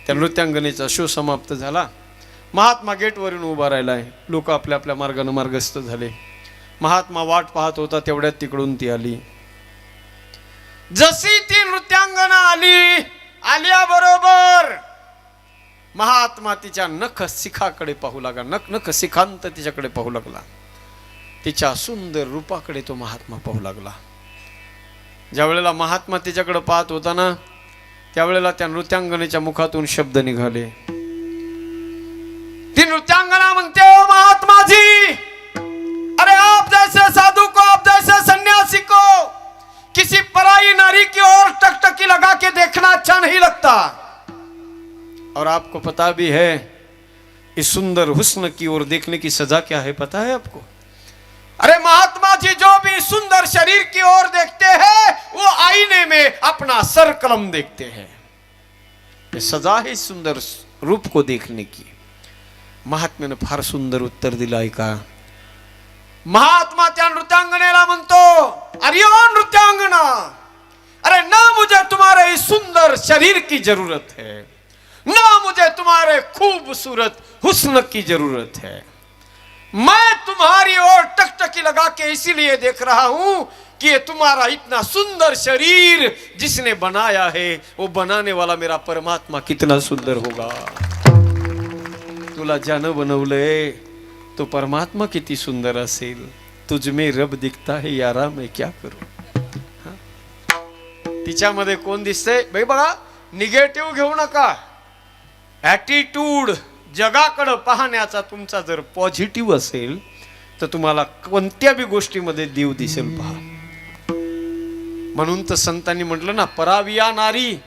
त्या नृत्यांगनेचा शो समाप्त झाला. महात्मा गेटवरून उभा राहिलाय. लोक आपल्या आपल्या मार्गाने मार्गस्थ झाले. महात्मा वाट पाहत होता, तेवढ्यात तिकडून ती आली. जशी ती नृत्यांगना आली, आल्याबरोबर महात्मा तिच्या नख शिखाकडे पाहू लागला. नख शिखांत तिच्याकडे पाहू लागला. तिच्या सुंदर रूपाकडे तो महात्मा पाहू लागला. ज्या वेळेला महात्मा तिच्याकडे पाहत होता ना, त्यावेळेला त्या नृत्यांगनेच्या मुखातून शब्द निघाले. ती नृत्यांगना म्हणते, ओ महात्मा जी, अरे आप जैसे साधू को आप और आपको पता भी है इस सुंदर हुस्न की ओर देखने की सजा क्या है, पता है आपको? अरे महात्मा जी जो भी सुंदर शरीर की ओर देखते हैं वो आईने में अपना सर कलम देखते हैं। ये सजा है इस सुंदर रूप को देखने की। महात्म्याने फार सुंदर उत्तर दिलंय का। महात्मा त्या नृत्यांगनेला म्हणतो, अरे ओ नृत्यांगना, अरे ना मुझे तुम्हारे इस सुंदर शरीर की जरूरत है, ना मुझे तुम्हारे खूबसूरत हुस्न की जरूरत है। मैं तुम्हारी ओर टकटकी लगा के इसीलिए देख रहा हूं कि ये तुम्हारा इतना सुंदर शरीर जिसने बनाया है वो बनाने वाला मेरा परमात्मा कितना सुंदर होगा। तुला ज्यानं बनवलंय तो परमात्मा किती सुंदर असेल। तुझ में रब दिखता है यारा मैं क्या करू। तिच्यामध्ये कोण दिसतंय बाई बघा, निगेटिव्ह घेऊ नका। ॲटिट्यूड, जगाकडे पाहण्याचा तुमचा जर पॉझिटिव्ह असेल तर तुम्हाला कोणत्या बी गोष्टीमध्ये देव दिसेल पहा। म्हणून तर संतांनी म्हटलं ना, पराविया नारी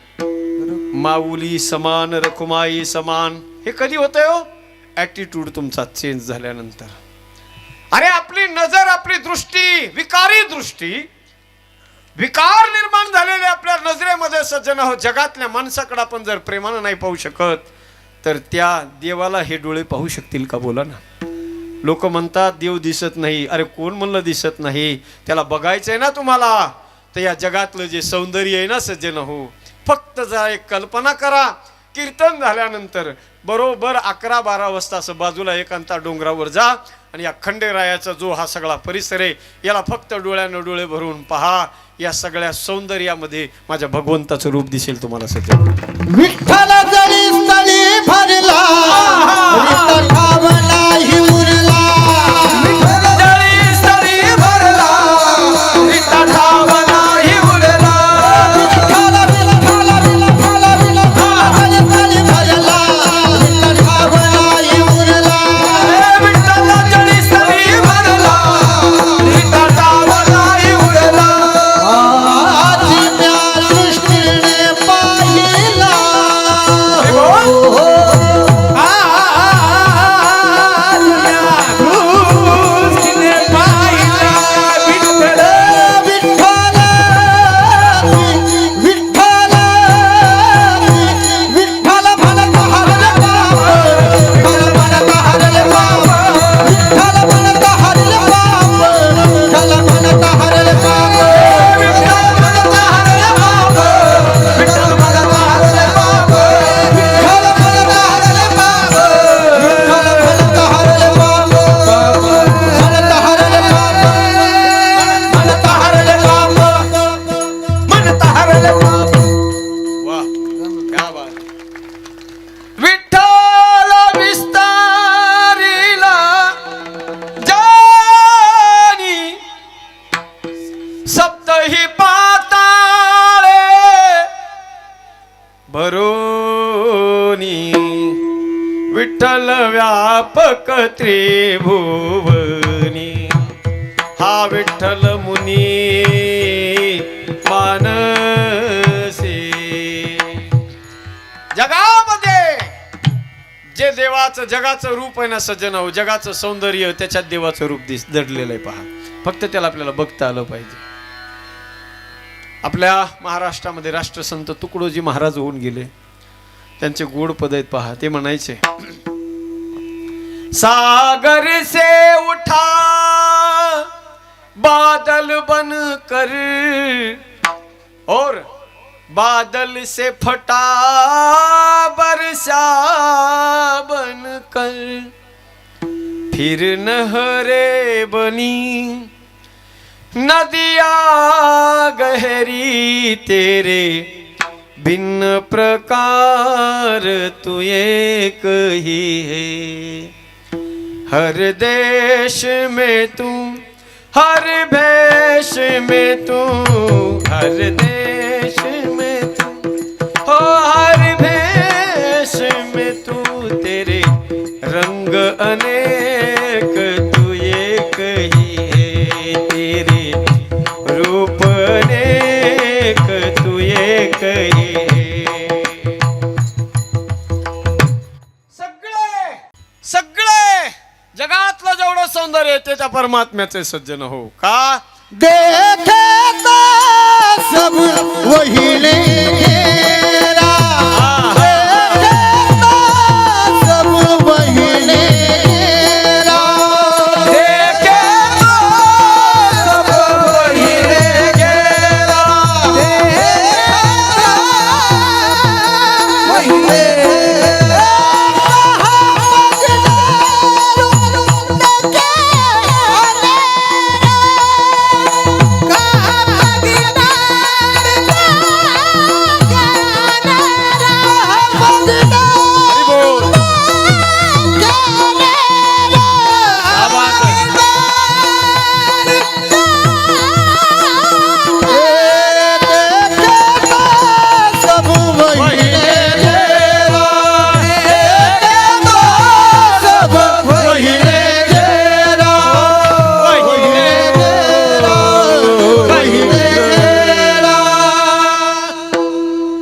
माऊली समान रखुमाई समान। हे कधी होतंय हो? ॲटिट्यूड तुमचा चेंज झाल्यानंतर। अरे आपली नजर, आपली दृष्टी, विकारी दृष्टी, विकार निर्माण झालेले आपल्या नजरेमध्ये सज्जन हो, जगातल्या माणसाकडे आपण जर प्रेमानं नाही पाहू शकत तर त्या देवाला हे डोळे पाहू शकतील का? बोला ना। लोक म्हणतात देव दिसत नाही। अरे कोण म्हणलं दिसत नाही? त्याला बघायचंय ना तुम्हाला। तर या जगातलं जे सौंदर्य आहे ना सज्जन हो, फक्त जरा एक कल्पना करा, कीर्तन झाल्यानंतर बरोबर 11-12 वाजता असं बाजूला एकांता डोंगरावर जा आणि या खंडेरायाचा जो हा सगळा परिसर आहे याला फक्त डोळ्यानं डोळे भरून पहा। या सगळ्या सौंदर्यामध्ये माझ्या भगवंताचं रूप दिसेल तुम्हाला सज्जन। विठ्ठल जरी स्थळी भरला, विठ्ठल ठावला ही उरला। विठ्ठल जरी स्थळी भरला, विठ्ठल ठावला ही उरला। विठ्ठल विठ्ठल विठ्ठल विठ्ठल स्थळी भरला, विठ्ठल ठावला ही उरला। विठ्ठल जरी स्थळी भरला, विठ्ठल ठावला ही उरला। विठ्ठल व्यापक त्रिभुवनी, हा विठ्ठल मुनी मानसी। जगामध्ये जे देवाचं जगाचं रूप आहे ना सज्जन हो, जगाचं सौंदर्य त्याच्यात देवाचं रूप दडलेलं आहे पहा। फक्त त्याला आपल्याला बघता आलं पाहिजे। आपल्या महाराष्ट्रामध्ये राष्ट्रसंत तुकडोजी महाराज होऊन गेले, त्यांचे गोड पद आहेत पहा। ते म्हणायचे, सागर से उठा बादल बन कर और बादल से फटा बरसा बन कर, फिर नहरे बनी नदिया गहरी तेरे भिन्न प्रकार तू एक ही है। हर देश में तू, हर भेष में तू, हर देश में तू, हो हर भेष में तू, तेरे रंग अनेक तू एक ही है। तेरे रूप अनेक तू एक ही है। येते त्या परमात्म्याचे सज्जन हो का देखे तो सब वही लेरा, देखे तो सब वही लेरा, देखे तो सब वही लेरा, वही लेरा। हरि बोल क्या बात है सब वही लेरा, सब वही लेरा, वही लेरा, वही लेरा।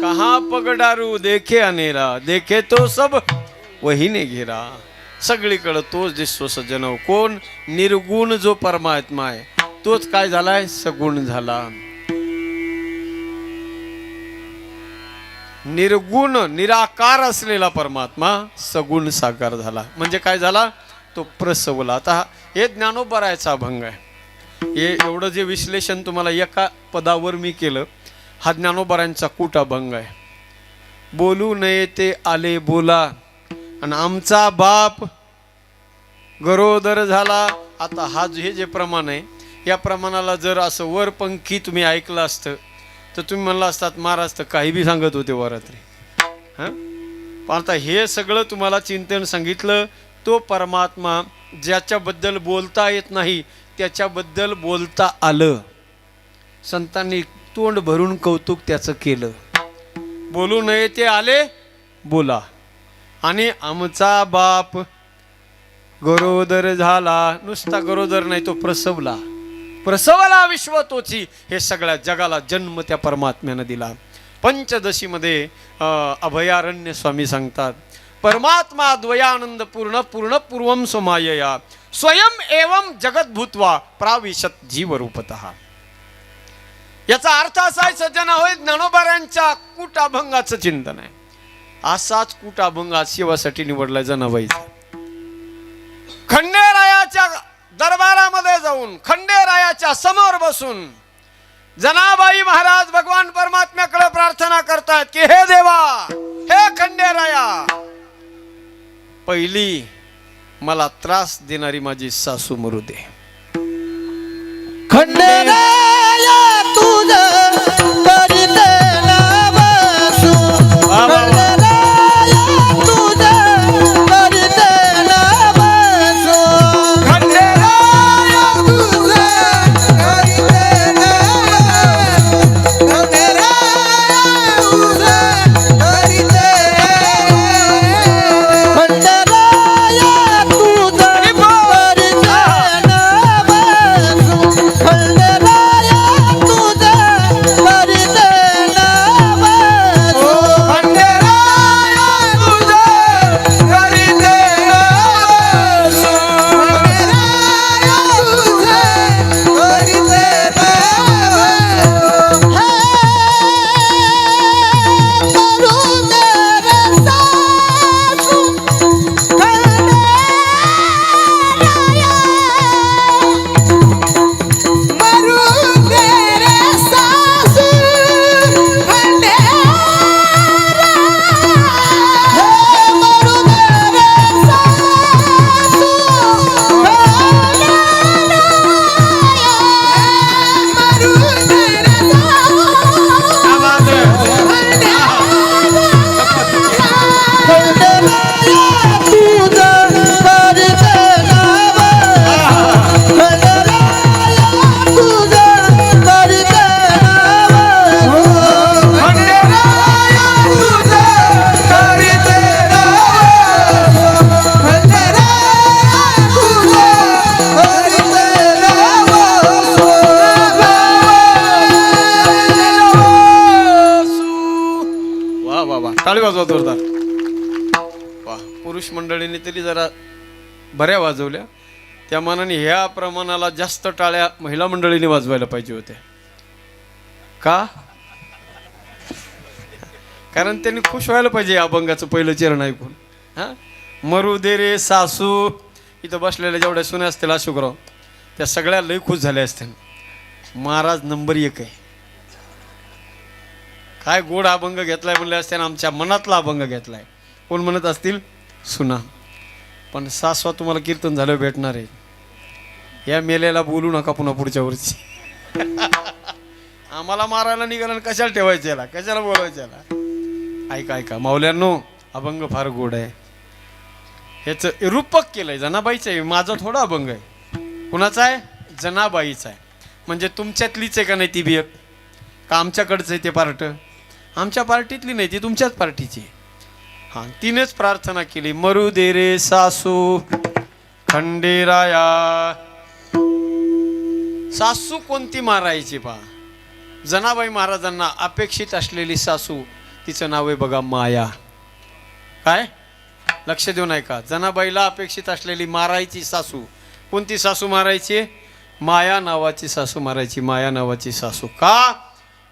कहाँ पगडारू देखे अनेरा, देखे तो सब वहीने घेरा. सगळीकडे तोच दिसतो सज्जन हो. कोण निर्गुण जो परमात्मा आहे तोच काय झालाय सगुण झाला. निर्गुण निराकार असलेला परमात्मा सगुण साकार झाला. म्हणजे काय झाला तो प्रसवला. आता हे ज्ञानोबरायचा अभंग आहे. हे एवढं जे विश्लेषण तुम्हाला एका पदावर मी केलं हा ज्ञानोबरांचा कूट अभंग आहे. बोलू नये ते आले बोला आणि आमचा बाप गरोदर झाला. आता हा हे जे प्रमाण आहे या प्रमाणाला जर असं वरपंखी तुम्ही ऐकलं असतं तर तुम्ही म्हणला असतात महाराज तर काही बी सांगत होते वरात्री. हां पण आता हे सगळं तुम्हाला चिंतन सांगितलं. तो परमात्मा ज्याच्याबद्दल बोलता येत नाही त्याच्याबद्दल बोलता आलं. संतांनी तोंड भरून कौतुक त्याचं केलं. बोलू नये ते आले बोला आणि आमचा बाप गरोदर झाला. नुसता गरोदर नाही तो प्रसवला. प्रसवला विश्व तोची. हे सगळ्या जगाला जन्म त्या परमात्म्यानं दिला. पंचदशीमध्ये अभयारण्य स्वामी सांगतात परमात्मा द्वयानंद पूर्ण पूर्ण पूर्वम सोमायया स्वयं एवं जगत भूत्वा प्राविशत जीवरूपतः. याचा अर्थ असा आहे सज्जन होय ज्ञानोबारांच्या कूट अभंगाचं चिंतन आहे. असाच कूट अभंग आज शिवासाठी निवडला जनाबाईचा. खंडेरायाच्या दरबारामध्ये जाऊन खंडेरायाच्या समोर बसून जनाबाई महाराज भगवान परमात्म्याकडे प्रार्थना करतात की हे देवा हे खंडेराया पहिली मला त्रास देणारी माझी सासू मरू दे. खंडेराया तुझं करीते ना बसू, खंडेराया तुझं करीते ना बसू, खंडेराया तुझं करीते ना बसू, खंडेराया तुझं करीते, खंडेराया तुझं करीते ना बसू, खंडेराया तुझं करीते ना बसू, खंडेराया तुझं करीते ना बसू, खंडेराया तुझं करीते ना बसू. हे करू दे रे सासू, मरू दे रे सासू, खंडेराया मरू दे रे सासू, मरू दे रे खंडेराया तुझं करते ना बसू, खंडेराया तुझं करते ना बसू, खंडेराया तुझं करते ना बसू, खंडेराया तुझं करते ना बसू. वा वा वा टाळी वाजवा जोरदार. वा पुरुष मंडळीने तरी जरा बऱ्या वाजवल्या त्या मानाने ह्या प्रमाणाला जास्त टाळ्या महिला मंडळीने वाजवायला पाहिजे होत्या का? कारण त्यांनी खुश व्हायला पाहिजे अभंगाचं पहिलं चरण ऐकून. हा, मरू दे रे सासू. इथं बसलेल्या जेवढ्या सुने असतील अशोकराव, त्या सगळ्या लय खुश झाल्या असतील. महाराज नंबर 1 आहे. काय गोड अभंग घेतलाय म्हणले असते, आमच्या मनातला अभंग घेतलाय. कोण म्हणत असतील? सुना. पण सासवा तुम्हाला कीर्तन झालं भेटणार आहे. या मेलेला बोलू नका पुन्हा पुढच्या वर्षी. आम्हाला मारायला निघाला, कशाला ठेवायचं याला, कशाला बोलवायचं याला. ऐका ऐका माऊल्यांनो, अभंग फार गोड आहे. ह्याचं रूपक केलंय. जनाबाईचं आहे, माझा थोडा अभंग आहे. कुणाचा आहे? जनाबाईचा आहे. म्हणजे तुमच्यातलीच आहे का नाही ती बियक? का आमच्याकडचं आहे ते पार्ट? आमच्या पार्टीतली नाही, ती तुमच्याच पार्टीची. हां, तिनेच प्रार्थना केली, मरू दे रे सासू खंडेराया. सासू कोणती मारायची पहा? जनाबाई महाराजांना अपेक्षित असलेली सासू, तिचं नाव आहे बघा माया. काय? लक्ष देऊन ऐका. जनाबाईला अपेक्षित असलेली मारायची सासू, कोणती सासू मारायची? माया नावाची सासू मारायची. माया नावाची सासू. का?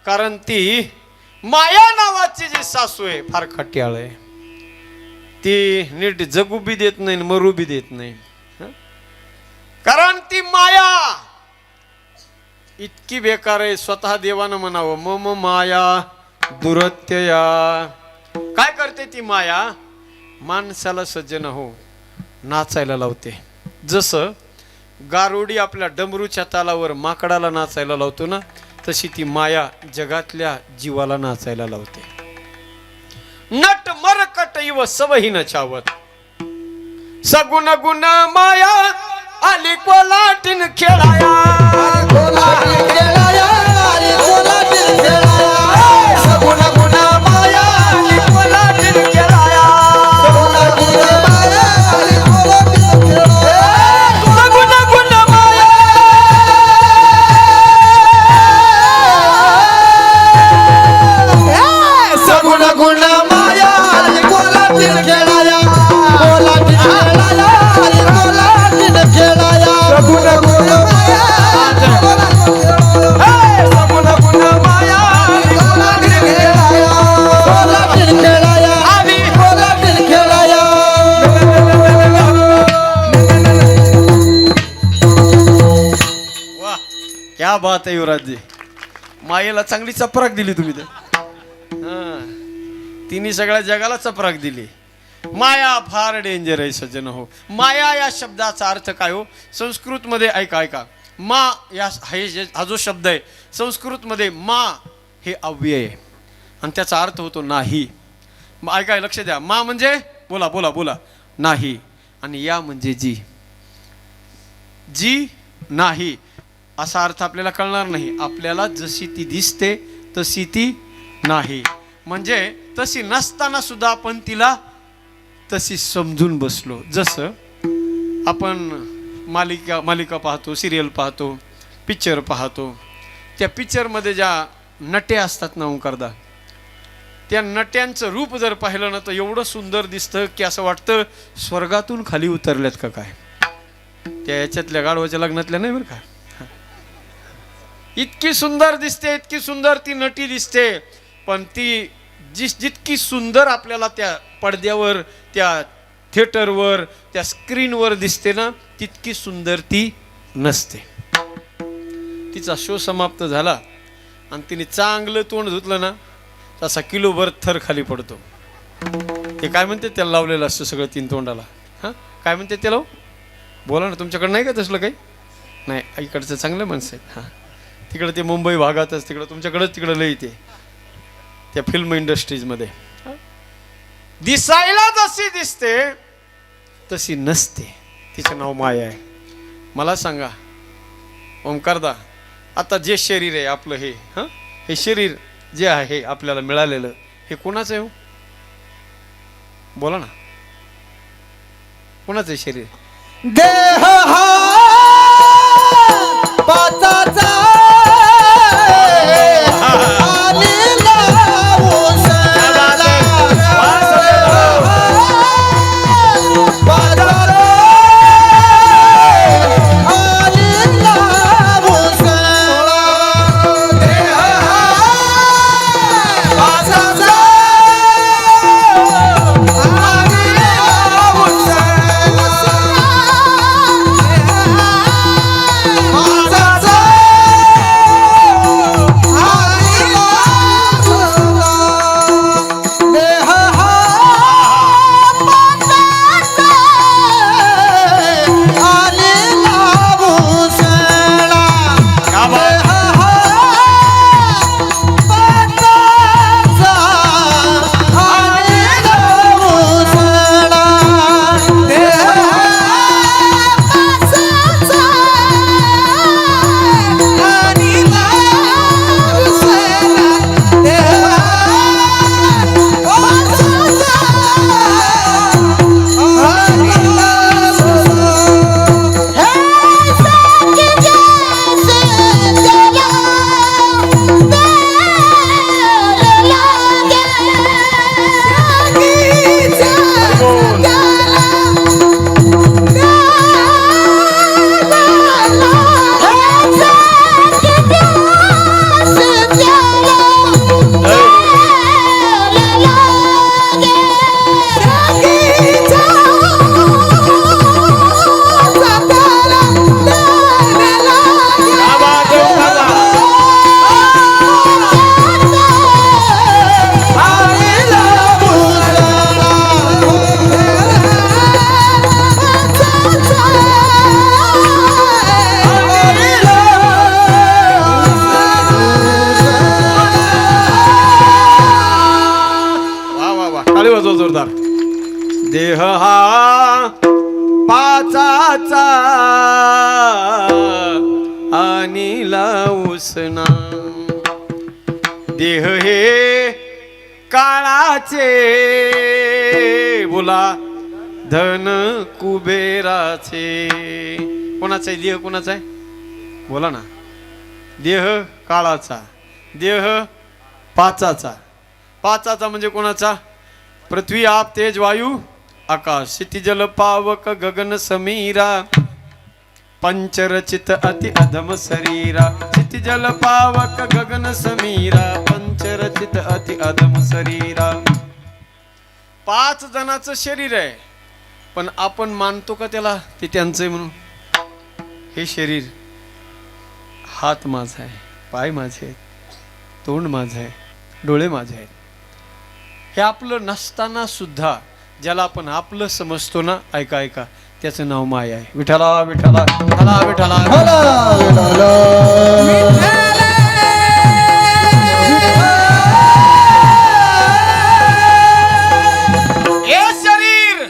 कारण ती माया नावाची जी सासू आहे फार खट्याळ आहे. ती नीट जगू बी देत नाही, मरू बी देत नाही. कारण ती माया इतकी बेकार आहे, स्वतः देवानं म्हणावं मम माया दुरत्यया. काय करते ती माया? माणसाला सज्जन हो नाचायला लावते. जसं गारुडी आपल्या डमरूच्या तालावर माकडाला नाचायला लावतो ना, तशी ती माया जगातल्या जीवाला नाचायला लावते. नट मरकट इव सवहीन छावत, सगुण गुण माया आली कोलाटीन खेळाया. कोलाटीन खेळाया, अरे कोलाटीन खेळाया. सगुण गुण माया आली कोलाटीन खेळाया. कोलाटीन माया, अरे कोलाटीन खेळाया. सगुण गुण माया. सगुण गुण माया, अरे कोलाटीन खेळाया. कोलाटीन खेळाया, अरे कोलाटीन खेळाया. सगुण गुण माया, सगुण गुण माया कोलाटीन खेळाया. कोलाटीन खेळाया, आली कोलाटीन खेळाया. वाह, क्या बात आहे युवराजजी. मायेला चांगली चपराक दिली तुम्ही तर. तिने सगळ्या जगाला चपराक दिली. माया फार डेंजर आहे सज्जन हो. माया या शब्दाचा अर्थ काय हो? संस्कृतमध्ये ऐका ऐका, मा या हा जो शब्द आहे संस्कृतमध्ये मा हे अव्यय आहे आणि त्याचा अर्थ होतो नाही. ऐकाय लक्ष द्या. मा म्हणजे बोला बोला बोला नाही, आणि या म्हणजे जी. जी नाही असा अर्थ आपल्याला कळणार नाही. आपल्याला जशी ती दिसते तशी ती नाही, म्हणजे तशी नसताना सुद्धा आपण तिला तशी समजून बसलो. जसं आपण मालिका पाहतो, सिरियल पाहतो, पिक्चर पाहतो. त्या पिक्चरमध्ये ज्या नट्या असतात ना ओंकारदा, त्या नट्यांचं रूप जर पाहिलं ना तर एवढं सुंदर दिसतं की असं वाटतं स्वर्गातून खाली उतरल्यात का काय. त्या याच्यातल्या गाढवाच्या लग्नातल्या नाही बरं का. इतकी सुंदर दिसते, इतकी सुंदर ती नटी दिसते, पण ती जितकी सुंदर आपल्याला त्या पडद्यावर, त्या थिएटरवर, त्या स्क्रीनवर दिसते ना, तितकी सुंदर ती नसते. तिचा शो समाप्त झाला आणि तिने चांगलं तोंड धुतलं ना, तसा किलोभर थर खाली पडतो. ते काय म्हणते त्याला लावलेलं असतं सगळं तीन तोंडाला. हां, काय म्हणते त्याला? बोला ना, तुमच्याकडे नाही का तसलं काही? नाही, इकडचं चांगलं माणसं आहेत. हां, तिकडं ते मुंबई भागातच, तिकडं तुमच्याकडंच तिकडं लई ते त्या फिल्म इंडस्ट्रीजमध्ये दिसायला जशी दिसते तशी नसते. तिचं नाव माया आहे. मला सांगा ओंकारदा, आता जे शरीर आहे आपलं हे, हां, हे शरीर जे आहे आपल्याला मिळालेलं, हे कोणाचं आहे हो? बोला ना, कोणाचं आहे शरीर? देह हा पाताचा आणि लावूसला पाताचा देह हा पाचाचा आणि लाऊसना, देह हे काळाचे, बोला धन कुबेराचे. कोणाचा आहे देह? कोणाचा आहे? बोला ना. देह काळाचा, देह पाचाचा. पाचाचा म्हणजे कोणाचा? पृथ्वी आप तेज वायू आकाश, क्षिती जल पावक गगन समीरा, पंचरचित अति अधम शरीरा. क्षिती जल पावक गगन समीरा, पंचरचित अति अधम शरीरा. 5 जणांचं शरीर आहे, पण आपण मानतो का त्याला ते त्यांचं आहे म्हणून? हे शरीर, हात माझा आहे, पाय माझे आहेत, तोंड माझं आहे, डोळे माझे आहेत. हे आपलं नसताना सुद्धा ज्याला आपण आपलं समजतो ना, ऐका ऐका, त्याचं नाव माया आहे. विठ्ठला विठ्ठला विठ्ठला विठ्ठला. हे शरीर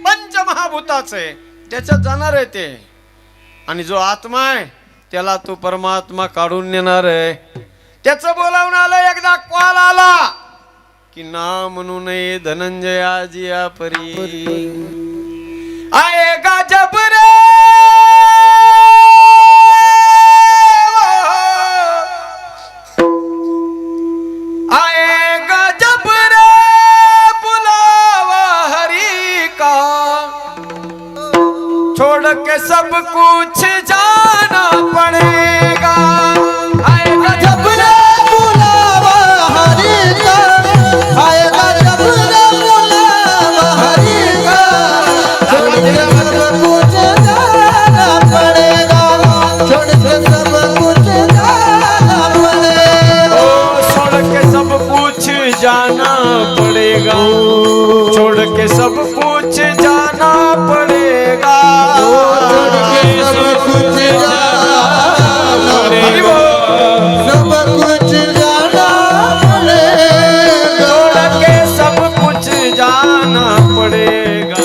पंचमहाभूताचं आहे, त्याच्यात जाणार आहे ते. आणि जो आत्मा आहे त्याला तो परमात्मा काढून नेणार आहे. त्याचं बोलावून आलं. एकदा कॉल आला की ना म्हणू नये धनंजयाजिया परी आएगा जब रे आएगा जब रे बुलावा हरि का, छोड़ के सब कुछ जाना पड़ेगा. आएगा जब रे बुलावा हरि का, आएगा जब रे बुलावा हरि का, छोड़ के सब कुछ जाना पड़ेगा, छोड़ के सब कुछ जाना पड़ेगा. छोड़ के सब कुछ जाना पड़ेगा, छोड़ के सब कुछ जाना पड़ेगा, छोड़ के सब कुछ जाना पड़ेगा, सब कुछ जाना पड़ेगा, छोड़ के सब कुछ जाना पड़ेगा.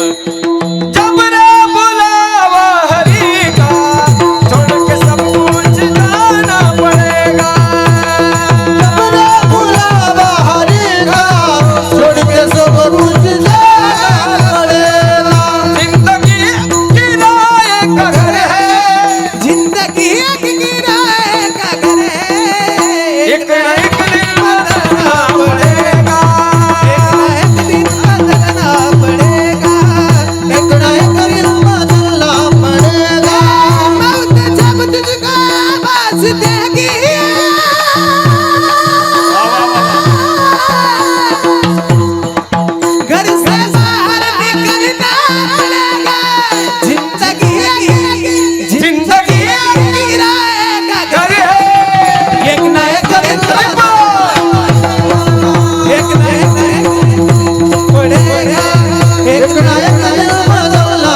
जब रे बुलावा हरि का, छोड़ के सब कुछ जाना पड़ेगा. जब रे बुलावा हरि का, छोड़ के सब कुछ जाना पड़ेगा. जिंदगी किराए का घर है, जिंदगी एक किराए का घर है, एक न एक दिन बदलना पड़ेगा. एक दिन बदलना पड़ेगा, एक न एक दिन बदलना पड़ेगा. मौत जब तुझको आवाज देगी, घर से बाहर निकलना पड़ेगा. जिंदगी एक किराए का घर घर है, एक न एक दिन एक न एक दिन पड़ेगा, एक न एक दिन बदलना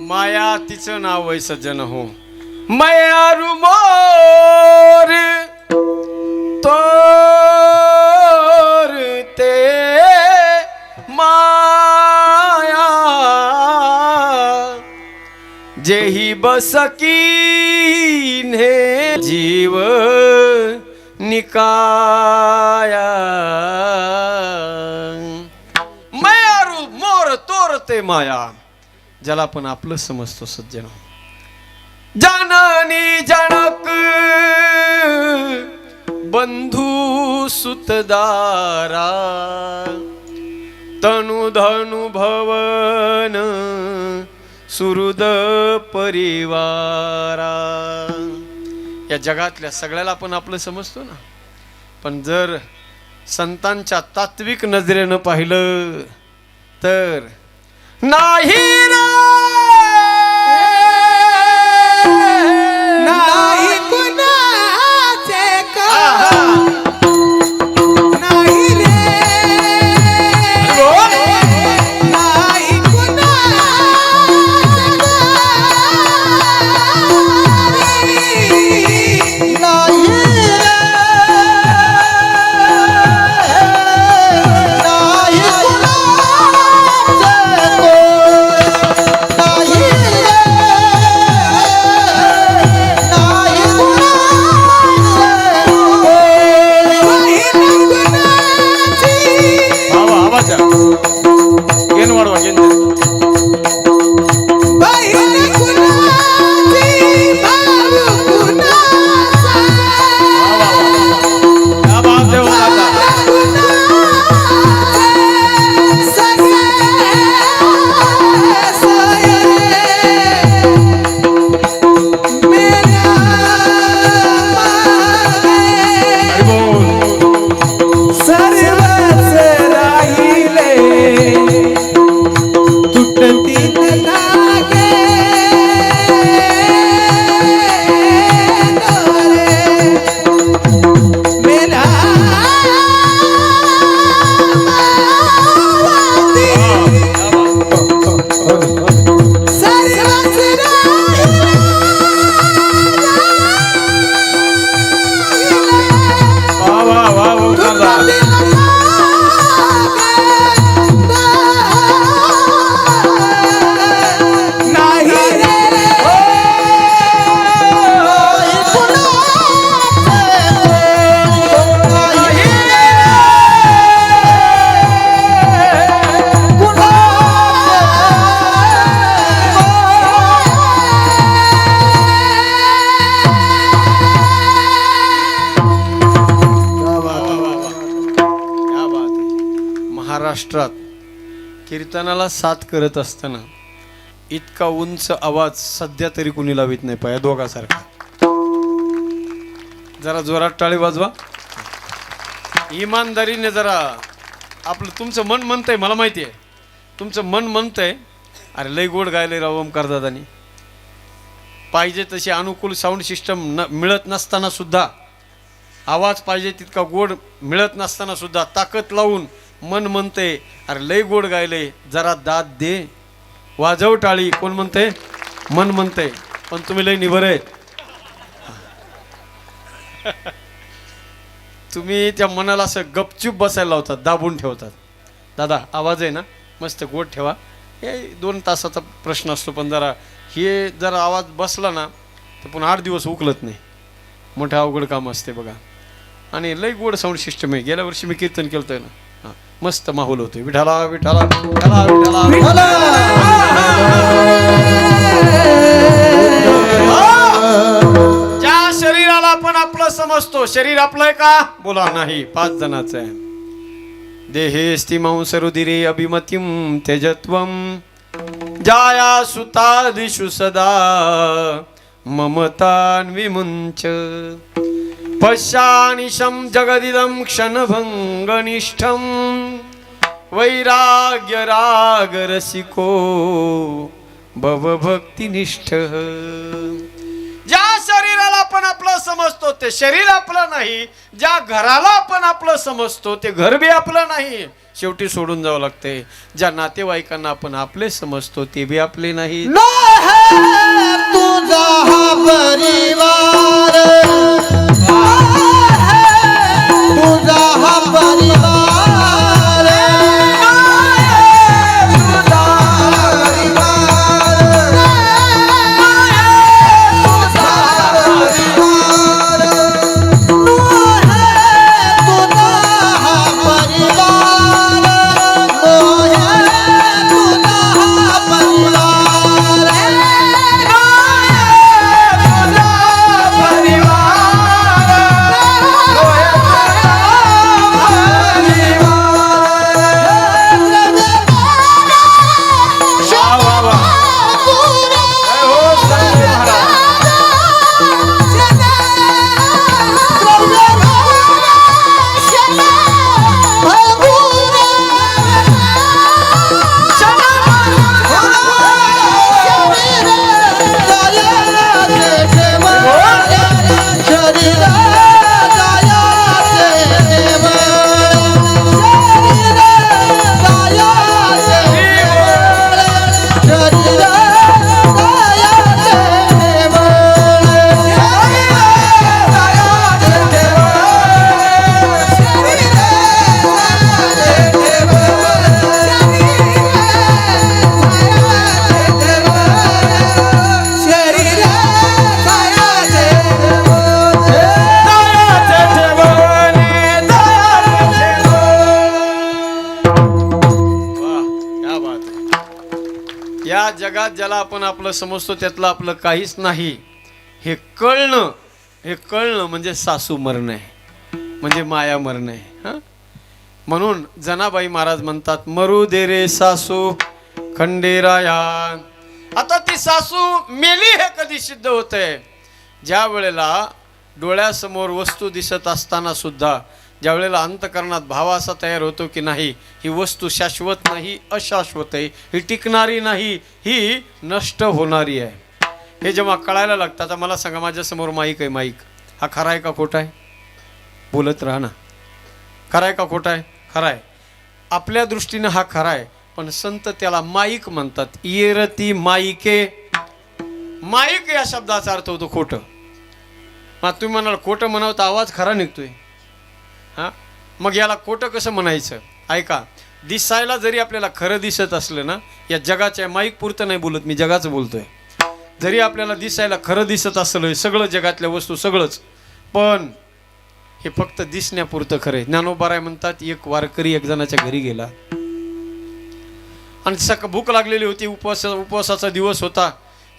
माया तिचं नाव आहे सज्जन हो. मायारू मोर तोरते माया, जेही बसकीने जीव निकाया. मायारू मोर तोरते माया, ज्याला आपण आपलं समजतो सज्जन. जननी जनक बंधू सुतदारा, तनु धनु भवन सुहृद परिवारा. या जगातल्या सगळ्याला आपण आपलं समजतो ना, पण जर संतांच्या तात्विक नजरेनं पाहिलं तर नाही रे, नाही कुणाचे काम, नाही रे, नाही कुणाचे महाराष्ट्रात कीर्तनाला साथ करत असताना इतका उंच आवाज सध्या तरी कुणी लावित नाही पाया दोघासारखा. जरा जोरात टाळी वाजवा. इमानदारीने जरा आपलं तुमचं मन म्हणतंय, मला माहिती आहे तुमचं मन म्हणतंय अरे लय गोड गायले राव ओमकार दादानी. पाहिजे तशी अनुकूल साऊंड सिस्टम मिळत नसताना सुद्धा, आवाज पाहिजे तितका गोड मिळत नसताना सुद्धा ताकद लावून मन म्हणते अरे लय गोड गायले, जरा दाद दे, वाजव टाळी. कोण म्हणते? मन म्हणते. पण तुम्ही लय निबर आहे. तुम्ही त्या मनाला असं गपचूप बसायला लावतात, दाबून ठेवतात. दादा आवाज आहे ना मस्त गोड ठेवा, हे 2 तासाचा प्रश्न असतो, पण जरा आवाज बसला ना तर पुन्हा 8 दिवस उकलत नाही. मोठं अवघड काम असते बघा. आणि लय गोड साऊंड सिस्टम आहे. गेल्या वर्षी मी कीर्तन केलंय ना, हां मस्त माहोल होतोय. विठाला विठाला विठाला विठाला. ज्या शरीराला आपण आपलं समजतो, शरीर आपलं आहे का? बोला नाही. 5 जणांचं आहे. देहेस्ति मांसरुधिरे अभिमतिं त्यजत्वं जाया सुतादिषु सदा ममतान् विमुञ्च पश्यानिशं जगदिदं क्षणभङ्गनिष्ठं वैराग्य रागरसिको भवभक्तिनिष्ठः. ज्या शरीराला आपण आपलं समजतो ते शरीर आपलं नाही, ज्या घराला आपण आपलं समजतो ते घर बी आपलं नाही, शेवटी सोडून जावं लागते. ज्या नातेवाईकांना आपण आपले समजतो ते बी आपले नाही. तुझा हा परिवार, तुझा हा परिवार, जगात ज्याला आपण आपलं समजतो त्यातलं आपलं काहीच नाही हे कळणं म्हणजे सासू मरण आहे, म्हणजे माया मरण आहे. हां, म्हणून जनाबाई महाराज म्हणतात मरू दे रे सासू खंडेराया. आता ती सासू मेली हे कधी सिद्ध होतंय? ज्या वेळेला डोळ्यासमोर वस्तू दिसत असताना सुद्धा ज्या वेळेला अंतकरणात भाव असा तयार होतो की नाही ही वस्तू शाश्वत नाही, अशाश्वत आहे, ही टिकणारी नाही, ही नष्ट होणारी आहे, हे जेव्हा कळायला लागतं. आता मला सांगा, माझ्यासमोर माईक आहे, माईक हा खरा आहे का खोटा आहे? बोलत राहा ना. खरा आहे का खोटा आहे? खरा आहे. आपल्या दृष्टीनं हा खरा आहे, पण संत त्याला माईक म्हणतात. येरती माईके. माईक या शब्दाचा अर्थ होतो खोटं. मग तुम्ही म्हणाल खोटं म्हणावं तर आवाज खरा निघतोय. हां, मग याला खोटं कसं म्हणायचं? ऐका, दिसायला जरी आपल्याला खरं दिसत असलं ना, या जगाच्या माईक पुरतं नाही बोलत मी, जगाचं बोलतोय. जरी आपल्याला दिसायला खरं दिसत असलं सगळं, जगातल्या वस्तू सगळंच, पण हे फक्त दिसण्यापुरतं खरं आहे. ज्ञानोबाराय म्हणतात, एक वारकरी एक जणाच्या घरी गेला आणि भूक लागलेली होती, उपवासाचा दिवस होता.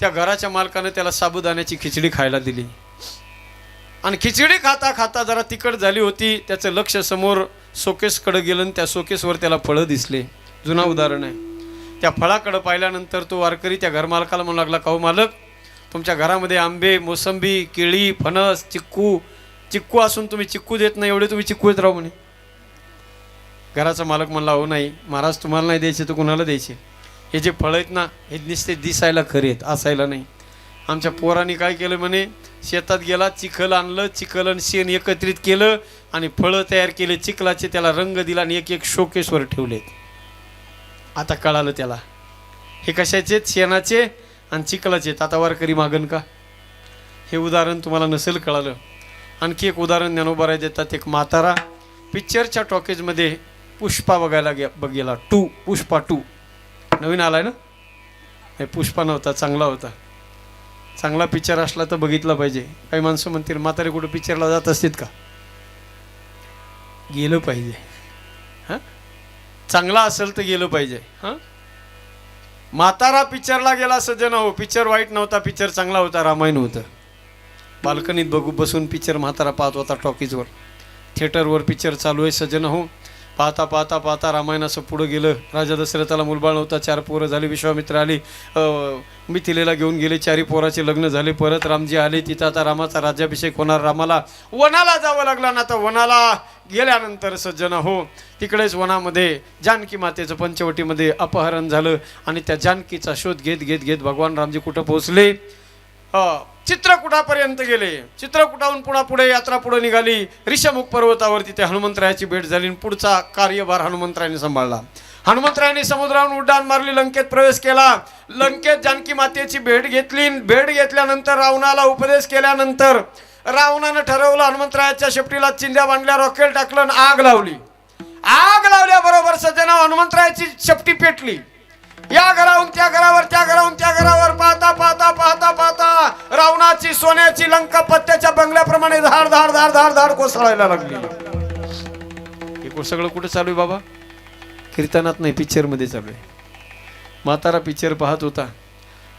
त्या घराच्या मालकाने त्याला साबुदाण्याची खिचडी खायला दिली आणि खिचडी खाता खाता जरा तिखट झाली होती. त्याचं लक्ष समोर शोकेसकडे गेलं आणि त्या शोकेसवर त्याला फळं दिसले. जुना उदाहरण आहे. त्या फळाकडे पाहिल्यानंतर तो वारकरी त्या घरमालकाला म्हणू लागला, का हो मालक, तुमच्या घरामध्ये आंबे, मोसंबी, केळी, फणस, चिक्कू असून तुम्ही चिक्कू देत नाही, एवढे तुम्ही चिक्कू येत राहू म्हणे. घराचा मालक म्हणला, हो नाही महाराज, तुम्हाला नाही द्यायचे तर कुणाला द्यायचे? हे जे फळं आहेत ना, हे नुसते दिसायला खरे आहेत, असायला नाही. आमच्या पोरांनी काय केलं म्हणे, शेतात गेला, चिखल आणलं, चिखल आणि शेण एकत्रित केलं आणि फळं तयार केले चिखलाचे, त्याला रंग दिला आणि एक एक शोकेसवर ठेवलेत. आता कळालं त्याला हे कशाचे, शेणाचे आणि चिखलाचे. आता वारकरी मागन का? हे उदाहरण तुम्हाला नसेल कळालं. आणखी एक उदाहरण ज्ञानोबा देतात. एक म्हातारा पिक्चरच्या टॉकेजमध्ये पुष्पा बघायला गेला. पुष्पा 2 नवीन आलाय ना. हे पुष्पा नव्हता, चांगला होता. चांगला पिक्चर असला तर बघितला पाहिजे. काही माणसं म्हणतील म्हातारे कुठं पिक्चरला जात असतील का? गेलं पाहिजे. हां, चांगला असेल तर गेलं पाहिजे. हां, म्हातारा पिक्चरला गेला सज्जन हो. पिक्चर वाईट नव्हता, पिक्चर चांगला होता, रामायण होतं. बाल्कनीत बसून पिक्चर म्हातारा पाहत होता. टॉकीजवर, थिएटरवर पिक्चर चालू आहे सज्जन हो. पाहता पाहता पाहता रामायणाचं पुढं गेलं. राजा दशरथाला मुलबाळ नव्हता, 4 पोरं झाली. विश्वामित्र आली, मिथिलेला घेऊन गेले, 4 पोराचे लग्न झाले. परत रामजी आले, तिथं आता रामाचा राज्याभिषेक होणार. रामाला वनाला जावं लागलं ना. तर वनाला गेल्यानंतर सज्जन हो, तिकडेच वनामध्ये जानकी मातेचं पंचवटीमध्ये अपहरण झालं आणि त्या जानकीचा शोध घेत घेत घेत भगवान रामजी कुठं पोहोचले? चित्रकूटापर्यंत गेले. चित्रकूटाहून पुढे यात्रा पुढे निघाली. ऋषमुख पर्वतावर तिथे हनुमंतरायाची भेट झाली. पुढचा कार्यभार हनुमंतरायाने सांभाळला. हनुमंतरायाने समुद्रावरून उड्डाण मारली, लंकेत प्रवेश केला. लंकेत जानकी मातेची भेट घेतली. भेट घेतल्यानंतर रावणाला उपदेश केल्यानंतर रावणानं ठरवलं, हनुमंतरायाच्या शेपटीला चिंध्या बांधल्या, रॉकेल टाकलं आणि आग लावली. आग लावल्याबरोबर सज्जना हनुमंतरायाची शेपटी पेटली. या घराहून त्या घरावर, त्या घराहून त्या घरावर, पाहता पाहता पाहता पाहता रावणाची सोन्याची लंका पत्त्याच्या बंगल्याप्रमाणे धाड धाड धाड धाड धाड कोसळायला लागली. हे सगळं कुठं चालू आहे बाबा? कीर्तनात नाही, पिक्चर मध्ये चालू आहे. म्हातारा पिक्चर पाहत होता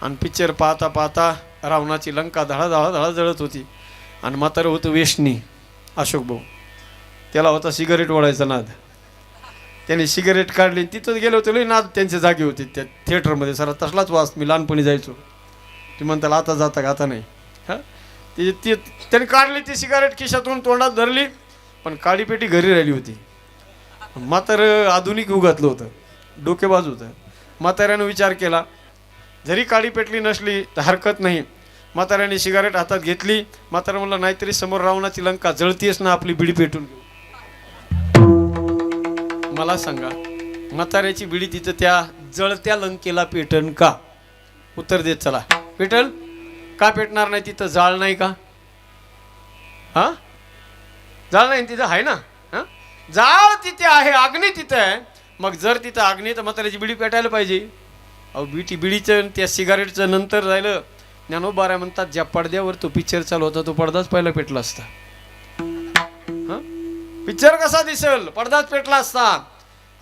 आणि पिक्चर पाहता पाहता रावणाची लंका धडा धडा धडा जळत होती. आणि म्हातारं होतं वेशनी, अशोक भाऊ. त्याला होता सिगारेट ओढायचा नाद. त्याने सिगारेट काढली, तिथं गेलो होतो. लई नाद त्यांच्या जागी होते त्या थिएटरमध्ये. सर तसलाच वास, मी लहानपणी जायचो. ती म्हणताल आता जाता का? आता नाही. हां, ती त्याने काढली ती सिगारेट, खिशातून तोंडात धरली, पण काळीपेटी घरी राहिली होती. म्हातारं आधुनिक युगातलं होतं, डोकेबाज होतं. म्हाताऱ्यानं विचार केला, जरी काळी पेटली नसली तर हरकत नाही. म्हाताऱ्याने सिगारेट हातात घेतली. म्हातारा म्हणलं, नाहीतरी समोर रावणाची लंका जळतीयच ना, आपली बिडी पेटून घेऊ. मला सांगा, म्हाताऱ्याची बिडी तिथं त्या जळत्या लंकेला पेटन का? उत्तर देत चला. पेटल का? पेटणार नाही. तिथं जाळ नाही का? हा, जाळ नाही तिथं आहे ना. हा, जाळ तिथे आहे, अग्नी तिथं आहे. मग जर तिथं अग्नी तर म्हाताऱ्याची बिडी पेटायला पाहिजे. अहो, बिडीचं त्या सिगारेटचं नंतर राहिलं. ज्ञानोबा म्हणतात, ज्या पडद्यावर तो पिक्चर चालू होता तो पडदाच पहिला पेटला असता. हा, पिक्चर कसा दिसेल? पडदाच पेटला असता.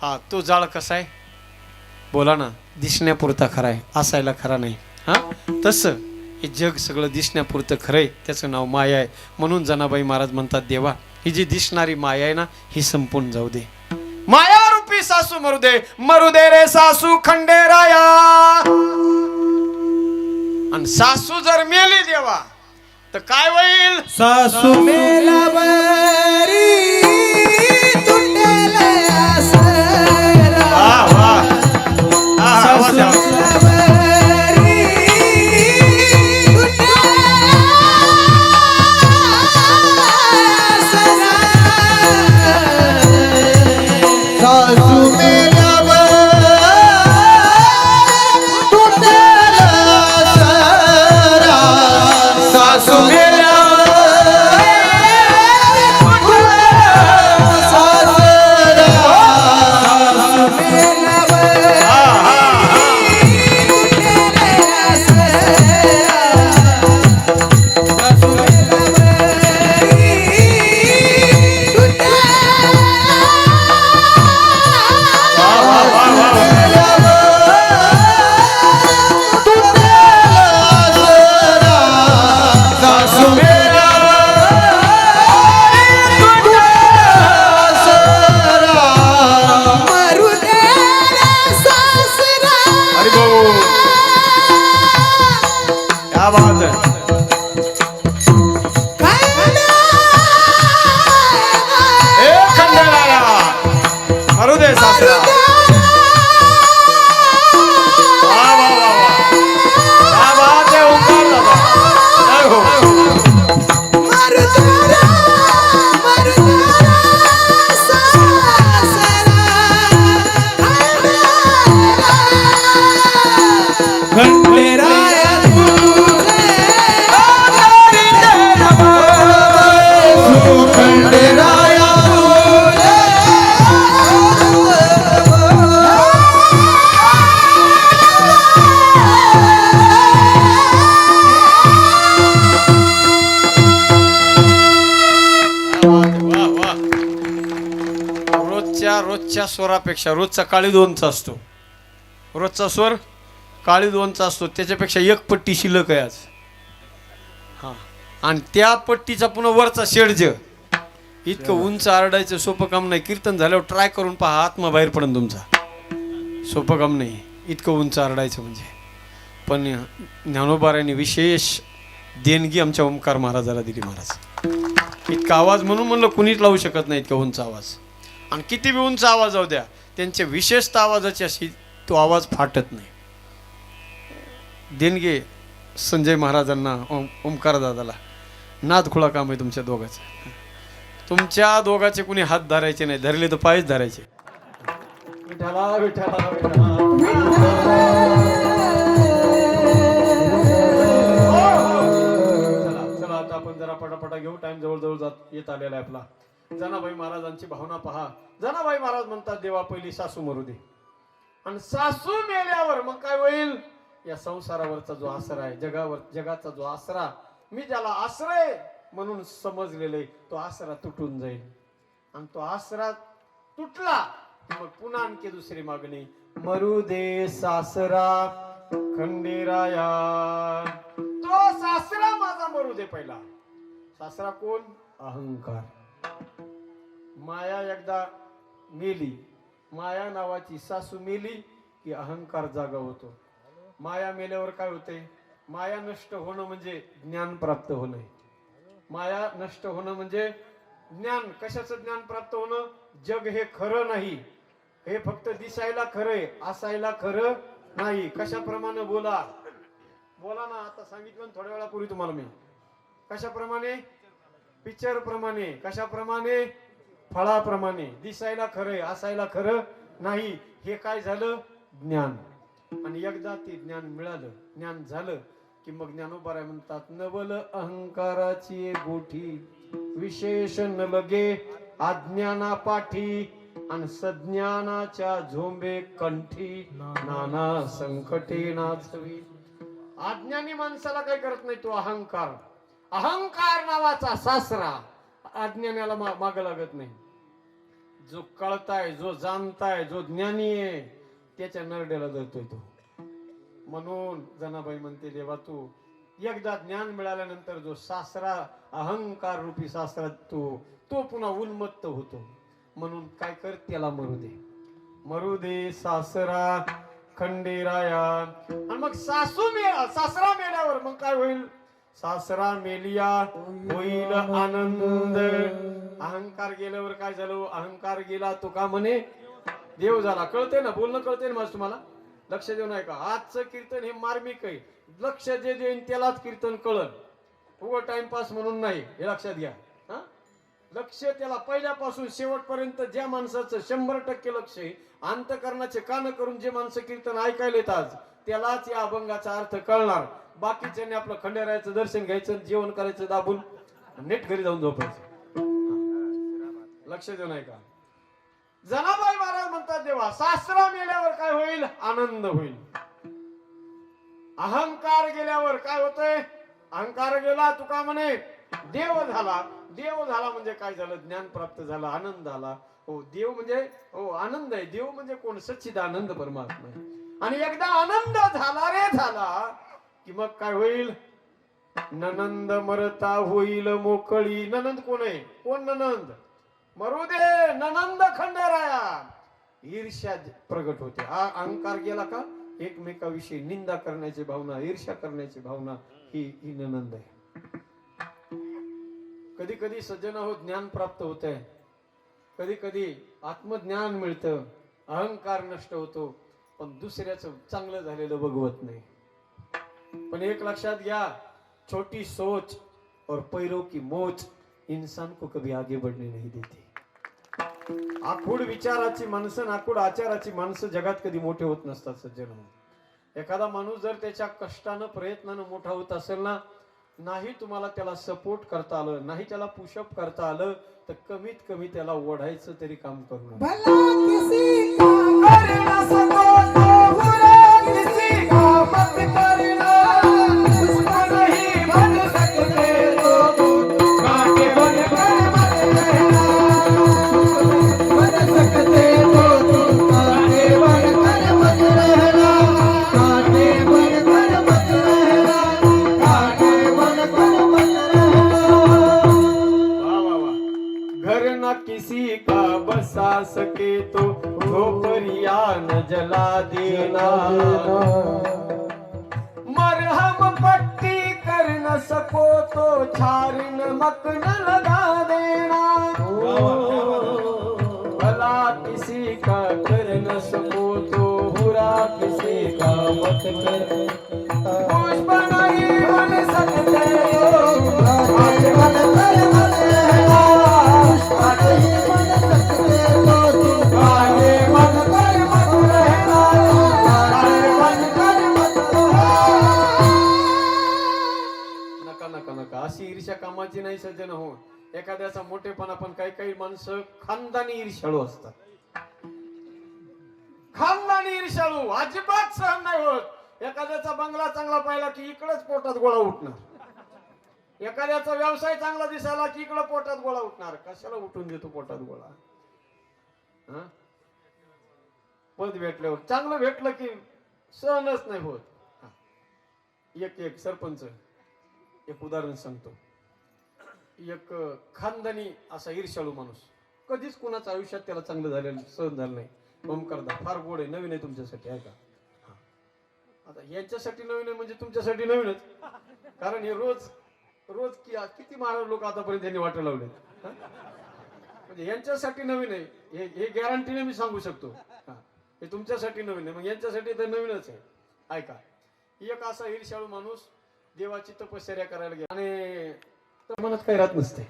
हा, तो जाळ कसा आहे? बोला ना. दिसण्यापुरता खरा आहे, असायला खरा नाही. हा, तसं हे जग सगळं दिसण्यापुरतं खरं आहे, त्याचं नाव माया आहे. म्हणून जनाबाई महाराज म्हणतात, देवा ही जी दिसणारी माया आहे ना, ही संपून जाऊ दे. माया रूपी सासू मरू दे, मरू दे रे सासू खंडेराया. आणि सासू जर मेली देवा तर काय होईल? सासू मेलावरी तुटेल आसरा. वाह वाह, सासू मेलावरी तुटेल आसरा. सासू मेलावरी तुटेल आसरा. सासू रोजच्या स्वरापेक्षा रोजचा काळी दोनचा असतो, रोजचा स्वर काळी दोनचा असतो, त्याच्यापेक्षा एक पट्टी शिल्लक आहे आज. हा, आणि त्या पट्टीचा पुन्हा वरचा शेडज. इतकं उंच आरडायचं सोपं काम नाही. कीर्तन झाल्यावर ट्राय करून पहा, आत्मा बाहेर पडन तुमचा. सोपं काम नाही इतकं उंच आरडायचं म्हणजे. पण ज्ञानोबारायांनी विशेष देणगी आमच्या ओंकार महाराजाला दिली. महाराज इतका आवाज म्हणून म्हणलं कुणीच लावू शकत नाही इतका उंच आवाज. आणि किती बी उंच आवाज जाऊ द्या, त्यांच्या विशेषतः आवाजाची अशी तो आवाज फाटत नाही. देणगे संजय महाराजांना, ओंकार दादाला नादखुळा काम आहे तुमच्या दोघांचं. तुमच्या दोघांचे कुणी हात धरायचे नाही, धरले तर पायच धरायचे. विठ्ठला विठ्ठला विठ्ठला. चला आता आपण जरा पटापटा घेऊ, टाइम जवळ जात येत आलेला आहे आपला. जनाबाई महाराजांची भावना पहा. जनाबाई महाराज म्हणतात, देवा पहिली सासू मरू दे, आणि सासू मेल्यावर मग काय होईल? या संसारावरचा जो आसरा आहे, जगाचा जो आसरा, मी ज्याला आश्रय म्हणून समजलेले, तो आसरा तुटून जाईल. आणि तो आसरा तुटला मग पुन्हा आणखी दुसरी मागणी, मरू दे सासरा खंडेराया. तो सासरा माझा मरू दे पहिला. सासरा कोण? अहंकार. माया एकदा मेली, माया नावाची सासू मेली की अहंकार जागा होतो. माया मेल्यावर काय होते? माया नष्ट होणं म्हणजे ज्ञान प्राप्त होणं. माया नष्ट होणं म्हणजे ज्ञान. कशाचं ज्ञान प्राप्त होणं? जग हे खरं नाही, हे फक्त दिसायला खरंय, असायला खरं नाही. कशाप्रमाणे? बोला बोला ना. आता सांगितलं थोड्या वेळापूर्वी तुम्हाला मी. कशाप्रमाणे? पिक्चर प्रमाणे. कशाप्रमाणे? फळाप्रमाणे. दिसायला खरंय, असायला खरं नाही. हे काय झालं? ज्ञान. आणि एकदा ते ज्ञान मिळालं, ज्ञान झालं की मग ज्ञानोबाराय म्हणतात, नवल अहंकाराची गोठी, विशेष न लगे अज्ञाना पाठी, आणि सज्ञानाच्या झोंबे कंठी, नाना संकटे नाचवी. अज्ञानी माणसाला काय करत नाही तो अहंकार. अहंकार नावाचा सासरा अज्ञानाला माग लागत नाही. जो कळताय, जो जाणताय, जो ज्ञानी आहे, त्याच्या नरड्याला धरतोय तो. म्हणून जनाबाई म्हणते, देवा तू एकदा ज्ञान मिळाल्यानंतर जो सासरा, अहंकार रूपी सासरा, तो पुन्हा उन्मत्त होतो. म्हणून काय कर? त्याला मरू दे सासरा खंडेराया. आणि मग सासरा मेल्यावर मग काय होईल? सासरा मेलिया होईल आनंद. अहंकार गेल्यावर काय झालं? अहंकार गेला तो का म्हणे देव झाला. कळते ना? बोलणं कळते ना माझं तुम्हाला? लक्ष देऊ नये का? आजचं कीर्तन हे मार्मिक आहे. लक्ष जे देईन त्यालाच कीर्तन कळल, उगं टाइमपास म्हणून नाही. हे लक्षात घ्या. हा, लक्ष त्याला पहिल्यापासून शेवटपर्यंत ज्या माणसाचं 100% लक्ष आहे, अंतकरणाचे कान करून जे माणसं कीर्तन ऐकायला येतात त्यालाच या अभंगाचा अर्थ कळणार. बाकीच्यांनी आपलं खंडेरायाचं दर्शन घ्यायचं, जेवण करायचं दाबून, नेट घरी जाऊन झोपायचं. लक्ष देऊ नये का? जनाबाई महाराज म्हणतात, देवा सासरा मेल्यावर काय होईल? आनंद होईल. अहंकार गेल्यावर काय होतंय? अहंकार गेला तुका म्हणे देव झाला. देव झाला म्हणजे काय झालं? ज्ञान प्राप्त झालं, आनंद झाला. हो, देव म्हणजे हो आनंद आहे. देव म्हणजे कोण? सच्चिदानंद परमात्मा आहे. आणि एकदा आनंद झाला रे झाला की मग काय होईल? ननंद मरता होईल मोकळी. ननंद कोण आहे? कोण ननंद? मरू दे ननंद खंडेराया. ईर्ष्या प्रगट होते. हा अहंकार गेला का एकमेकाविषयी निंदा करण्याची भावना, ईर्ष्या करण्याची भावना, ही ननंद आहे. कधी कधी सज्जन हो ज्ञान प्राप्त होत आहे, कधी कधी आत्मज्ञान मिळतं, अहंकार नष्ट होतो, पण दुसऱ्याचं चांगलं झालेलं बघवत नाही. पण एक लक्षात घ्या, छोटी सोच और पैरों की मोच इंसान को कभी आगे बढ़ने नहीं देती. आखूड विचाराची माणसं, आखूड आचाराची माणसं जगात कधी मोठे होत नसतात सज्जन. एखादा माणूस जर त्याच्या कष्टानं प्रयत्नानं मोठा होत असेल ना, नाही तुम्हाला त्याला सपोर्ट करता आलं, नाही त्याला पुशअप करता आलं, तर कमीत कमी त्याला ओढायचं तरी काम करू नका. भला किसी का कर ना सको तो बुरा किसी का मत करना. उसको नहीं बन सकते तो कांटे बन कर मत रहना. बन सकते तो सके तो झोपरिया न जला देना मरहम पट्टी कर न सको तो छार नमक न लगा देना भला किसी का कर न सको तो बुरा किसी का मत कर पुष्प नहीं बन सकते आज मन कर मत रहना आज ही बन सकते तो तुम आगे मन कर मत रहना आगे मन कर मत रहना नका नका नका अशी ईर्ष्या कामाची नाही सज्जन हो एखाद्याचा मोठेपणा पण काही काही माणसं खानदानी ईर्ष्याळू असतात खानदानी ईर्ष्याळू अजिबात सहन नाही होत एखाद्याचा बंगला चांगला पाहिला की इकडेच पोटात गोळा उठणार एखाद्याचा व्यवसाय चांगला दिसायला की इकडे पोटात गोळा उठणार कशाला उठून देतो पोटात गोळा हा? पद भेटल्यावर चांगलं भेटलं की सहनच नाही होत हा. एक एक सरपंच एक उदाहरण सांगतो एक खानदानी असा ईर्ष्याळू माणूस कधीच कुणाच्या आयुष्यात त्याला चांगलं झालेलं सहन झालं नाही ओमकारदा फार गोड आहे नवीन आहे तुमच्यासाठी आहे का आता यांच्यासाठी नवीन आहे म्हणजे तुमच्यासाठी नवीनच कारण हे रोज रोज किती महाराज लोक आतापर्यंत त्यांनी वाटायला लावले म्हणजे यांच्यासाठी नवीन आहे हे गॅरंटीने मी सांगू शकतो हे तुमच्यासाठी नवीन आहे मग यांच्यासाठी तर नवीनच आहे ऐका एक असा ईर्ष्याळू माणूस देवाची तपश्चर्या करायला गेला आणि तर मनात काही राहत नसते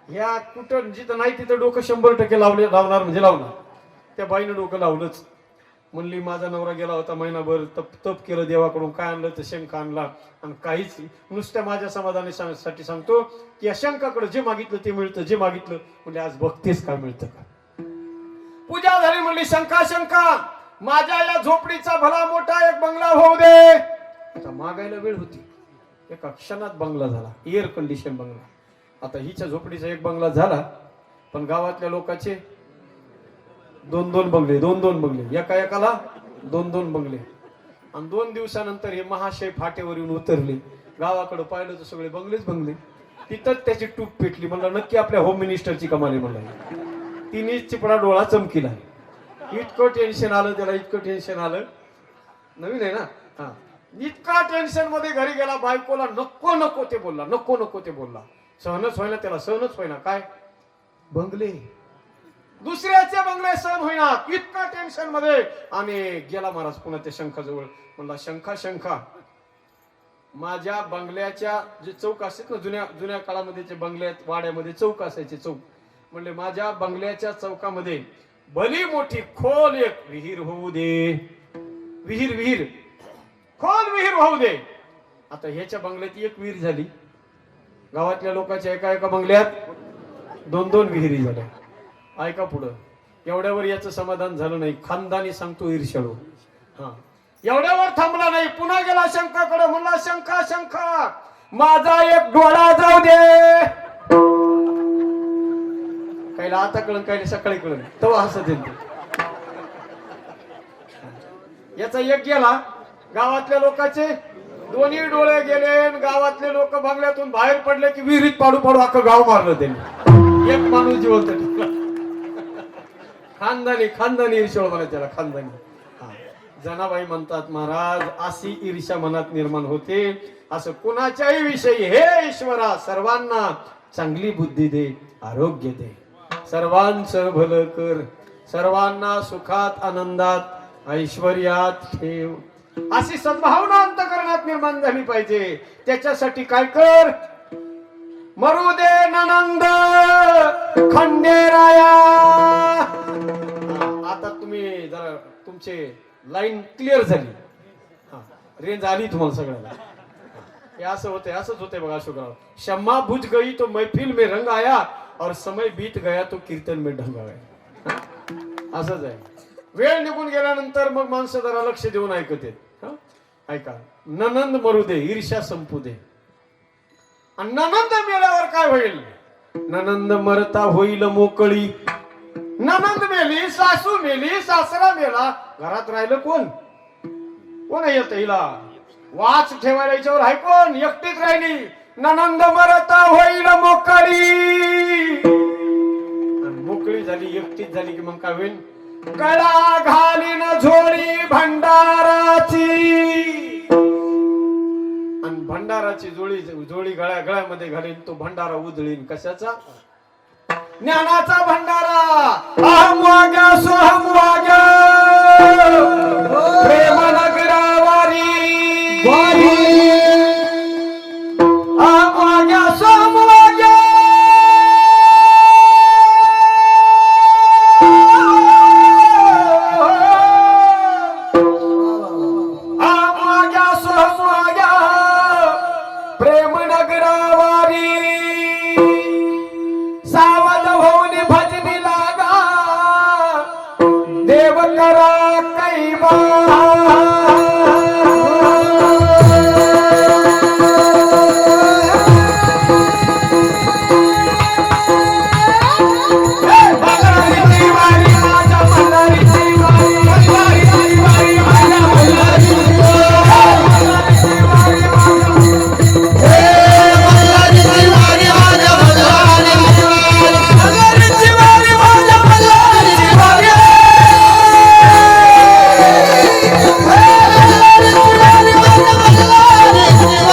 ह्या कुठं जिथं नाही तिथं डोकं 100% लावणार म्हणजे लावणार त्या बाईनं डोकं लावलंच म्हणली माझा नवरा गेला होता महिनाभर तप केलं देवाकडून काय आणलं तर शंख आणला आणि काहीच नुसत्या माझ्या समाधानासाठी सांगतो की या शंखाकडे जे मागितलं ते मिळतं जे मागितलं म्हणजे आज बघतेच काय मिळतं का पूजा झाली म्हणली शंखा शंखा माझ्या या झोपडीचा भला मोठा एक बंगला होऊ दे आता मागायला वेळ होती एका क्षणात बंगला झाला एअर कंडिशन बंगला आता हिच्या झोपडीचा एक बंगला झाला पण गावातल्या लोकांचे दोन दोन बंगले एका एकाला दोन बंगले आणि 2 दिवसानंतर हे महाशय फाट्यावर येऊन उतरले गावाकडे पाहिलं तर सगळे बंगले तिथंच त्याची टूप पेटली म्हणलं नक्की आपल्या होम मिनिस्टरची कमाल म्हणलं तिने चिपडा डोळा चमकीला इतकं टेन्शन आलं त्याला इतकं टेन्शन आलं नवीन आहे ना हा इतका टेन्शन मध्ये घरी गेला बायकोला नको नको ते बोलला सहनच होईना त्याला सहनच होईना काय बंगले दुसऱ्याचे बंगले सहन होईना इतका टेन्शन मध्ये आणि गेला महाराज पुन्हा त्या शंखाजवळ म्हणला शंखा माझ्या बंगल्याच्या जे चौक असतात ना जुन्या काळामध्ये जे बंगल्यात वाड्यामध्ये चौक असायचे चौक म्हणले माझ्या बंगल्याच्या चौकामध्ये भली मोठी खोल एक विहीर होऊ दे विहीर खोल विहीर होऊ दे आता ह्याच्या बंगल्यात एक विहीर झाली गावातल्या लोकांच्या एका बंगल्यात 2 विहिरी झाल्या ऐका पुढं एवढ्यावर याचं समाधान झालं नाही खानदानी सांगतो ईर्ष्याळू हा एवढ्यावर थांबला नाही पुन्हा गेला शंखाकडे म्हणला शंखा माझा एक डोळा जाऊ दे काहीला आता कळण काही सकाळी कळण तेव्हा हसत येते याचा एक गेला गावातल्या लोकांचे दोन्ही डोळे गेले गावातले लोक बंगल्यातून बाहेर पडले की विहिरीत पाडू अख्खं गाव मारलं त्यांनी एक माणूस जिवंत टिकला खानदानी ईर्ष्या म्हणा त्याला खानदानी जनाबाई म्हणतात महाराज अशी ईर्ष्या मनात निर्माण होते असं कुणाच्याही विषयी हे ईश्वरा सर्वांना चांगली बुद्धी दे आरोग्य दे सर्वांचं भलं कर सर्वांना सुखात आनंदात ऐश्वर्यात ठेव अशी सद्भावना अंतःकरणात निर्माण झाली पाहिजे त्याच्यासाठी काय कर मरू दे ननंद खंडेराया आता तुम्ही जरा तुमचे लाईन क्लिअर झाली रेंज आली तुम्हाला सगळ्याला हे असंच होते बघा अशोकराव शम्मा बुझ गई तो महफिल में रंग आया और समय बीत गया तो कीर्तन में ढंग आया असंच आहे वेळ निघून गेल्यानंतर मग माणसं जरा लक्ष देऊन ऐकत ऐका ननंद मरू दे ईर्ष्या संपू दे आणि ननंद मेल्यावर काय होईल ननंद मरता होईल मोकळी ननंद मेली सासू मेली सासरा मेला घरात राहिलं कोण येत हिला वाच ठेवायला याच्यावर आहे कोण एकटीच राहिली ननंद मरता होईल मोकळी मोकळी जोडी झाली एकटीच झाली की मग काय होईल? गळा घालीन झोळी भंडाराची आणि भंडाराची जोडी गळ्यामध्ये घालीन तो भंडारा उधळीन कशाचा? ज्ञानाचा भंडारा. अहम वाग्या सोहम वाग्या प्रेम नगरावारी अहम वाग्या सोहम वाग्या अहम वाग्या सोहम वाग्या प्रेम नगरावारी सावध होऊन भजनी लागा देव करा कैवा मल्हारीची वारी माझ्या मल्हारीची वारी मल्हारीची वारी माझ्या मल्हारीची वारी मल्हारीची वारी माझ्या मल्हारीची वारी मल्हारीची वारी माझ्या मल्हारीची वारी मल्हारीची वारी माझ्या मल्हारीची वारी मल्हारीची वारी माझ्या मल्हारीची वारी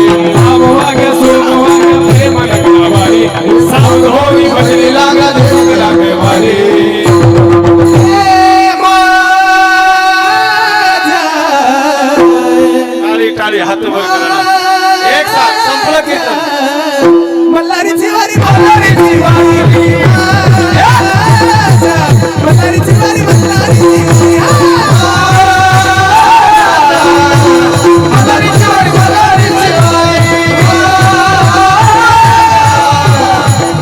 मल्हारीची वारी माझ्या मल्हारीची वारी टाळी हात वर करा. एक साथ संपलं कीर्तन. मल्हारीची वारी मल्हारीची वारी मल्हारीची वारी मल्हारीची मल्हारीची वारी मल्हारीची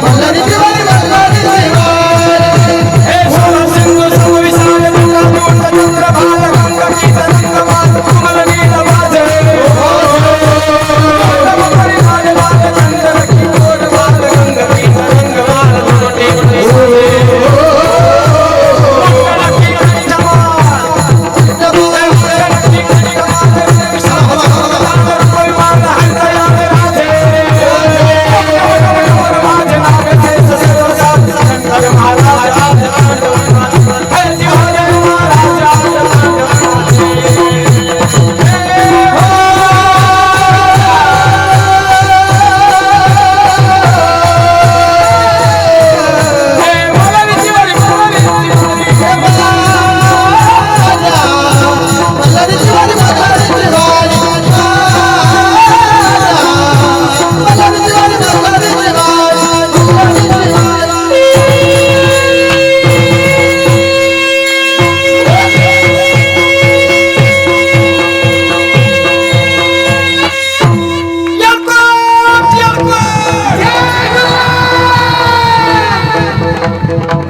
मल्हारीची वारी मल्हारीची हे सोळा सिंधू समविशाल गंगा चंद्र भाल गंगा गीत रंगमान कुमल नील वाजे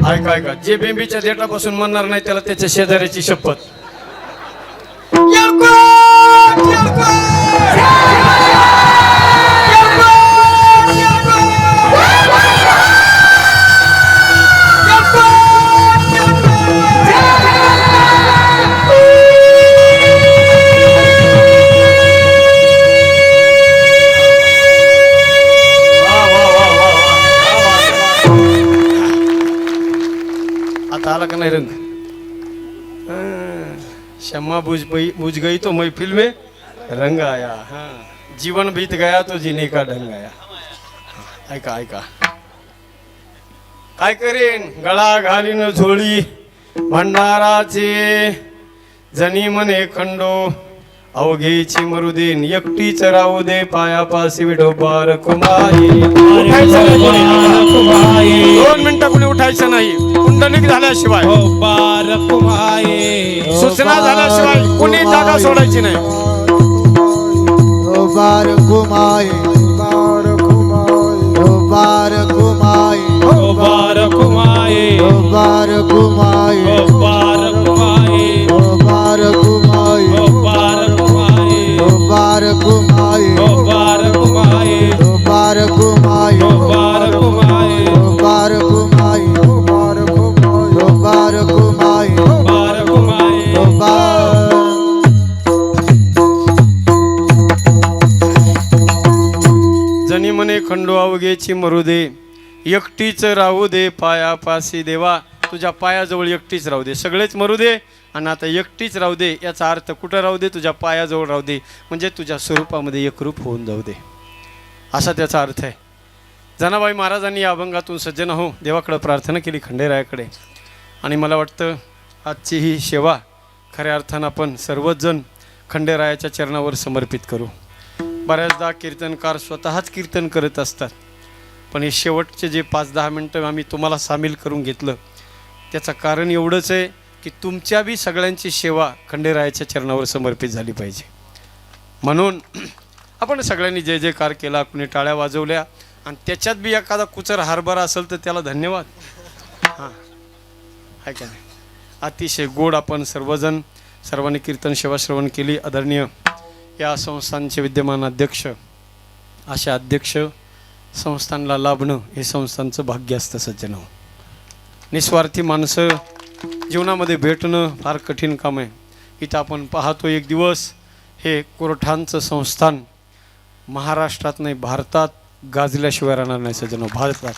ऐका जे बेंबीच्या देठापासून म्हणणार नाही त्याला त्याच्या शेजाऱ्याची शपथ. झाला का नाही रंग? शम्मा बुझ गई तो महफिल में रंग आया. जीवन बीत गया तो जीने का ढंग आया. ऐका ऐका. काय करेन गळा घालीन झोळी भंडाराचे जनी म्हणे खंडो अवघेची मरुदेन एकटीच राहू दे पायापासी विठोबार कुमाई. 2 मिनिटं कुणी उठायचं नाही. कुंडलिक झाल्याशिवाय सूचना झाल्याशिवाय कुणी जागा सोडायची नाही. बार कुमाई बार कुमाई बार कुमाई बार कुमाए बार कुमाई बार कुमाए बार कुमाई बार कुमाए बार कुमाई बार कुमाए बार कुमाई बार कुमाए बार कुमाई बार कुमाई बार कुमाई बार कुमाए बार जनी म्हणे खंडो अवघेची मरुदे एकटीच राहू दे पायापासी देवा. तुझ्या पायाजवळ एकटीच राहू दे. सगळेच मरू दे आणि आता एकटीच राहू दे. याचा अर्थ कुठं राहू दे? तुझ्या पायाजवळ राहू दे, म्हणजे तुझ्या स्वरूपामध्ये एकरूप होऊन जाऊ दे, असा त्याचा अर्थ आहे. जनाबाई महाराजांनी या अभंगातून सज्जन हो देवाकडे प्रार्थना केली, खंडेरायाकडे. आणि मला वाटतं आजची ही सेवा खऱ्या अर्थानं आपण सर्वच जण खंडेरायाच्या चरणावर समर्पित करू. बऱ्याचदा कीर्तनकार स्वतःच कीर्तन करत असतात, पण हे शेवटचे जे 5-10 मिनटं आम्ही तुम्हाला सामील करून घेतलं त्याचं कारण एवढंच आहे की तुमच्या बी सगळ्यांची सेवा खंडेरायाच्या चरणावर समर्पित झाली पाहिजे. म्हणून आपण सगळ्यांनी जय जयकार केला, कुणी टाळ्या वाजवल्या, आणि त्याच्यात बी एखादा कुचर हरभरा असेल तर त्याला धन्यवाद. हां आहे का नाही? अतिशय गोड आपण सर्वांनी कीर्तन सेवा श्रवण केली. आदरणीय या संस्थानचे विद्यमान अध्यक्ष, अशा अध्यक्ष संस्थानला लाभणं हे संस्थांचं भाग्य असतं सज्जन हो. निस्वार्थी माणसं जीवनामध्ये भेटणं फार कठीण काम आहे. इथं आपण पाहतो एक दिवस हे कोरठांचं संस्थान महाराष्ट्रात नाही भारतात गाजल्याशिवाय राहणार नाही सज्जन हो. भारतात,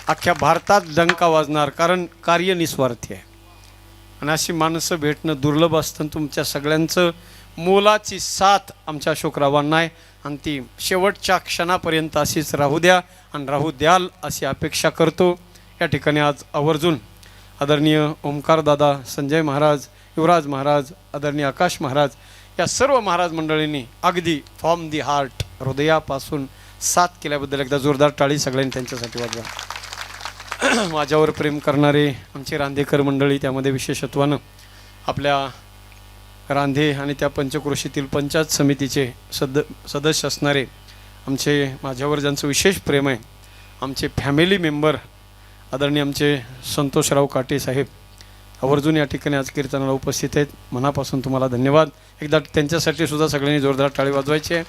अख्ख्या भारतात डंका वाजणार, कारण कार्य निस्वार्थी आहे. आणि अशी माणसं भेटणं दुर्लभ असतं. तुमच्या सगळ्यांचं मोलाची साथ आमच्या अशोकरावांना आहे आणि ती शेवटच्या क्षणापर्यंत अशीच राहू द्या आणि राहू द्याल अशी अपेक्षा करतो. या ठिकाणी आज आवर्जून आदरणीय ओमकार दादा, संजय महाराज, युवराज महाराज, आदरणीय आकाश महाराज या सर्व महाराज मंडळींनी अगदी फ्रॉम दी हार्ट, हृदयापासून साथ केल्याबद्दल एकदा जोरदार टाळी सगळ्यांनी त्यांच्यासाठी वाजवा. माझ्यावर प्रेम करणारे आमचे रांधेकर मंडळी, त्यामध्ये विशेषत्वानं आपल्या रांधे आणि त्या पंचक्रोशीतील पंचायत समितीचे सदस्य असणारे आमचे, माझ्यावर ज्यांचं विशेष प्रेम आहे, आमचे फॅमिली मेंबर आदरणीय आमचे संतोषराव काटे साहेब आवर्जून या ठिकाणी आज कीर्तनाला उपस्थित आहेत. मनापासून तुम्हाला धन्यवाद. एकदा त्यांच्यासाठी सुद्धा सगळ्यांनी जोरदार टाळी वाजवायची आहे.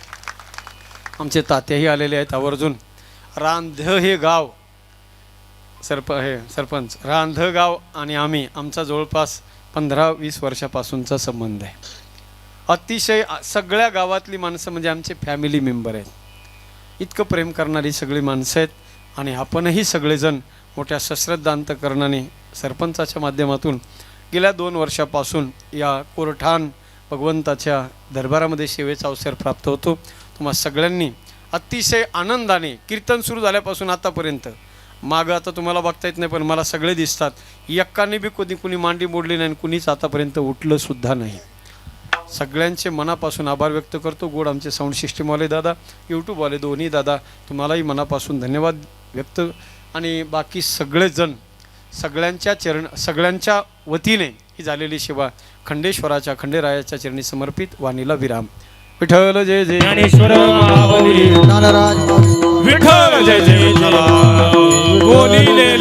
आमचे तात्याही आलेले आहेत आवर्जून. रांध हे गाव सरपंच रांध गाव आणि आमचा जवळपास 15-20 वर्षापासूनचा संबंध आहे. अतिशय सगळ्या गावातली माणसं म्हणजे आमचे फॅमिली मेंबर आहेत. इतकं प्रेम करणारी सगळी माणसं आहेत आणि आपणही सगळेजण मोठ्या सश्रद्धा अंतकरणाने सरपंचाच्या माध्यमातून गेल्या 2 वर्षापासून या कोरठाण भगवंताच्या दरबारामध्ये सेवेचा अवसर प्राप्त होतो. तुम्हा सगळ्यांनी अतिशय आनंदाने कीर्तन सुरू झाल्यापासून आतापर्यंत, मागं आता तुम्हाला बघता येत नाही पण मला सगळे दिसतात, एकाने बी कुणी मांडी मोडली नाही, कुणीच आतापर्यंत उठलं सुद्धा नाही. सगळ्यांचे मनापासून आभार व्यक्त करतो. गोड आमचे साऊंड सिस्टीमवाले दादा, यूट्यूबवाले दोन्ही दादा, तुम्हालाही मनापासून धन्यवाद व्यक्त. आणि बाकी सगळेजण सगळ्यांच्या वतीने ही झालेली सेवा खंडेश्वराच्या खंडेरायाच्या चरणी समर्पित. वाणीला विराम. विठ्ठल जय जय ज्ञानेश्वर महाबली नारायण विठ्ठल जय जय बोलिले